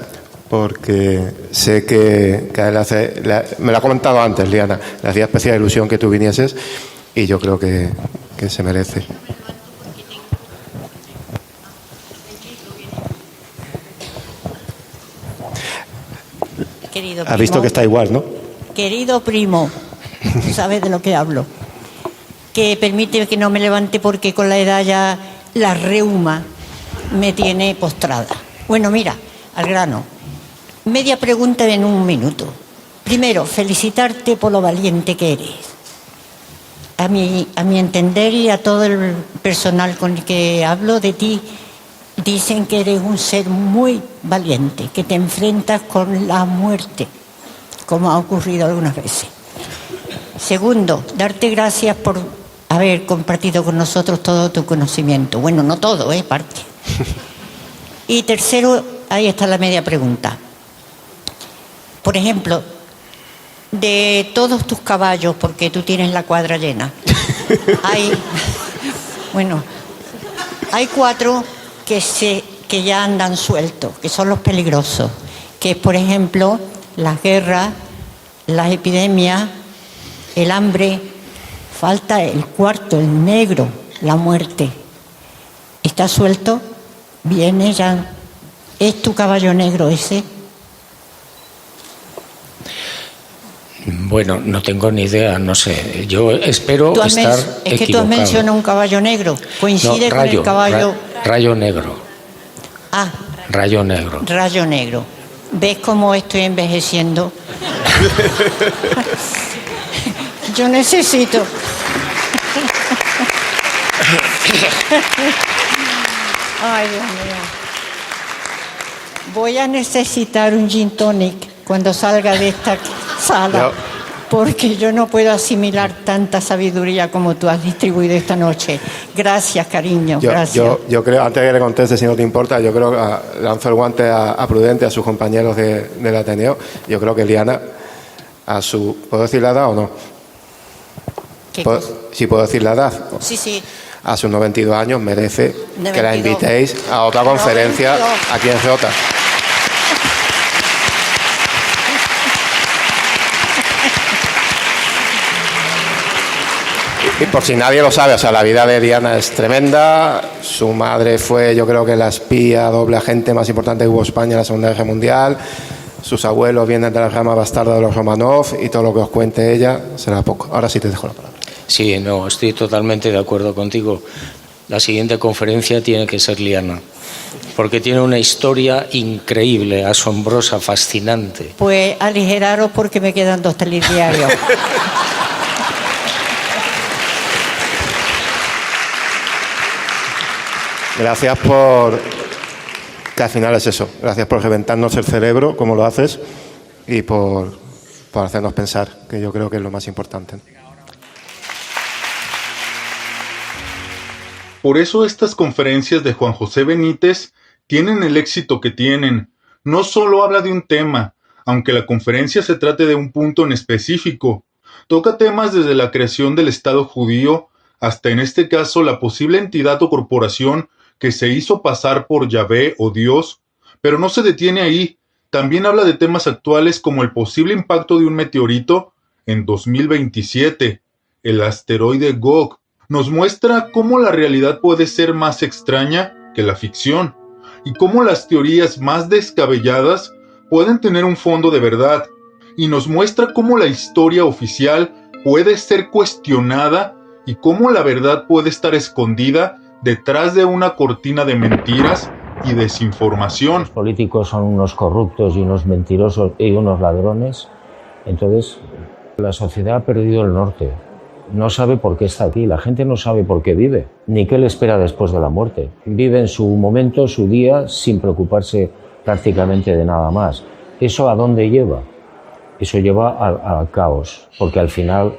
porque sé que a él me lo ha comentado antes, Liana, le hacía especial ilusión que tú vinieses y yo creo que se merece. Querido Has visto primo, que está igual, ¿no? querido primo, tú sabes de lo que hablo, que permite que no me levante porque con la edad ya la reuma me tiene postrada. Bueno, mira, al grano. Media pregunta en un minuto. Primero, felicitarte por lo valiente que eres. A mi entender y a todo el personal con el que hablo de ti, dicen que eres un ser muy valiente, que te enfrentas con la muerte, como ha ocurrido algunas veces. Segundo, darte gracias por haber compartido con nosotros todo tu conocimiento. Bueno, no todo, parte. Y tercero, ahí está la media pregunta. Por ejemplo, de todos tus caballos, porque tú tienes la cuadra llena, hay 4 que ya andan sueltos, que son los peligrosos, que es, por ejemplo, las guerras, las epidemias, el hambre, falta el cuarto, el negro, la muerte. ¿Está suelto? Viene ya. ¿Es tu caballo negro ese? Bueno, no tengo ni idea, no sé. Yo espero estar equivocado. Es que tú has mencionado un caballo negro. Coincide con el caballo... Rayo negro. Ah. Rayo negro. Rayo negro. ¿Ves cómo estoy envejeciendo? Yo necesito... Ay, Dios mío. Voy a necesitar un gin tonic cuando salga de esta sala, porque yo no puedo asimilar tanta sabiduría como tú has distribuido esta noche. Gracias, cariño, gracias. Yo creo, antes de que le conteste, si no te importa, yo creo que lanzo el guante a Prudente, a sus compañeros del Ateneo. Yo creo que Liana, ¿puedo decir la edad o no? Si puedo decir la edad. Sí. A sus 92 años merece 92. Que la invitéis a otra conferencia aquí en Ceuta. Y por si nadie lo sabe, la vida de Diana es tremenda. Su madre fue, yo creo que la espía, doble agente más importante que hubo en España en la Segunda Guerra Mundial. Sus abuelos vienen de la rama bastarda de los Romanov y todo lo que os cuente ella será poco. Ahora sí te dejo la palabra. Sí, no, estoy totalmente de acuerdo contigo. La siguiente conferencia tiene que ser Liana, porque tiene una historia increíble, asombrosa, fascinante. Pues aligeraros porque me quedan 2 telediarios. Gracias por... que al final es eso. Gracias por reventarnos el cerebro, como lo haces, y por hacernos pensar, que yo creo que es lo más importante. Por eso estas conferencias de Juan José Benítez tienen el éxito que tienen. No solo habla de un tema, aunque la conferencia se trate de un punto en específico. Toca temas desde la creación del Estado judío hasta, en este caso, la posible entidad o corporación que se hizo pasar por Yahvé o Dios. Pero no se detiene ahí. También habla de temas actuales como el posible impacto de un meteorito en 2027, el asteroide Gog. Nos muestra cómo la realidad puede ser más extraña que la ficción y cómo las teorías más descabelladas pueden tener un fondo de verdad, y nos muestra cómo la historia oficial puede ser cuestionada y cómo la verdad puede estar escondida detrás de una cortina de mentiras y desinformación. Los políticos son unos corruptos y unos mentirosos y unos ladrones. Entonces, la sociedad ha perdido el norte. No sabe por qué está aquí, la gente no sabe por qué vive, ni qué le espera después de la muerte. Vive en su momento, su día, sin preocuparse prácticamente de nada más. ¿Eso a dónde lleva? Eso lleva al caos, porque al final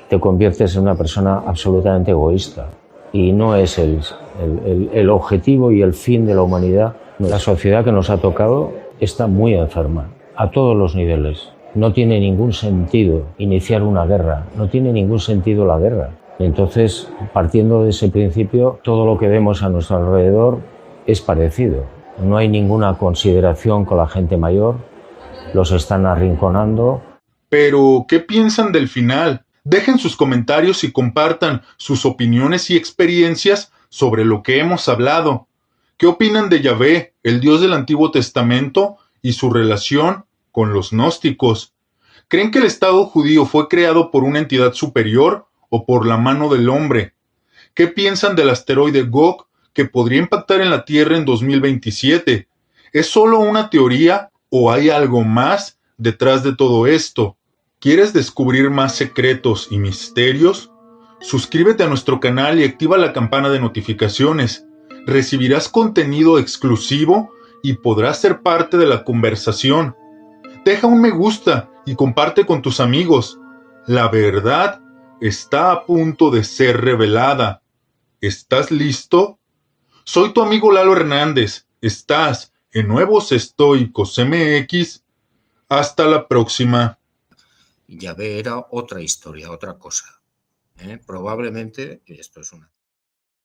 te conviertes en una persona absolutamente egoísta. Y no es el objetivo y el fin de la humanidad. La sociedad que nos ha tocado está muy enferma, a todos los niveles. No tiene ningún sentido iniciar una guerra, no tiene ningún sentido la guerra. Entonces, partiendo de ese principio, todo lo que vemos a nuestro alrededor es parecido. no hay ninguna consideración con la gente mayor, los están arrinconando. Pero, ¿qué piensan del final? Dejen sus comentarios y compartan sus opiniones y experiencias sobre lo que hemos hablado. ¿Qué opinan de Yahvé, el Dios del Antiguo Testamento, y su relación con los gnósticos? ¿Creen que el Estado judío fue creado por una entidad superior o por la mano del hombre? ¿Qué piensan del asteroide Gog que podría impactar en la Tierra en 2027? ¿Es solo una teoría o hay algo más detrás de todo esto? ¿Quieres descubrir más secretos y misterios? Suscríbete a nuestro canal y activa la campana de notificaciones. Recibirás contenido exclusivo y podrás ser parte de la conversación. Deja un me gusta y comparte con tus amigos. La verdad está a punto de ser revelada. ¿Estás listo? Soy tu amigo Lalo Hernández. Estás en Nuevos Estoicos MX. Hasta la próxima. Yahvé era otra historia, otra cosa. Probablemente, esto es una...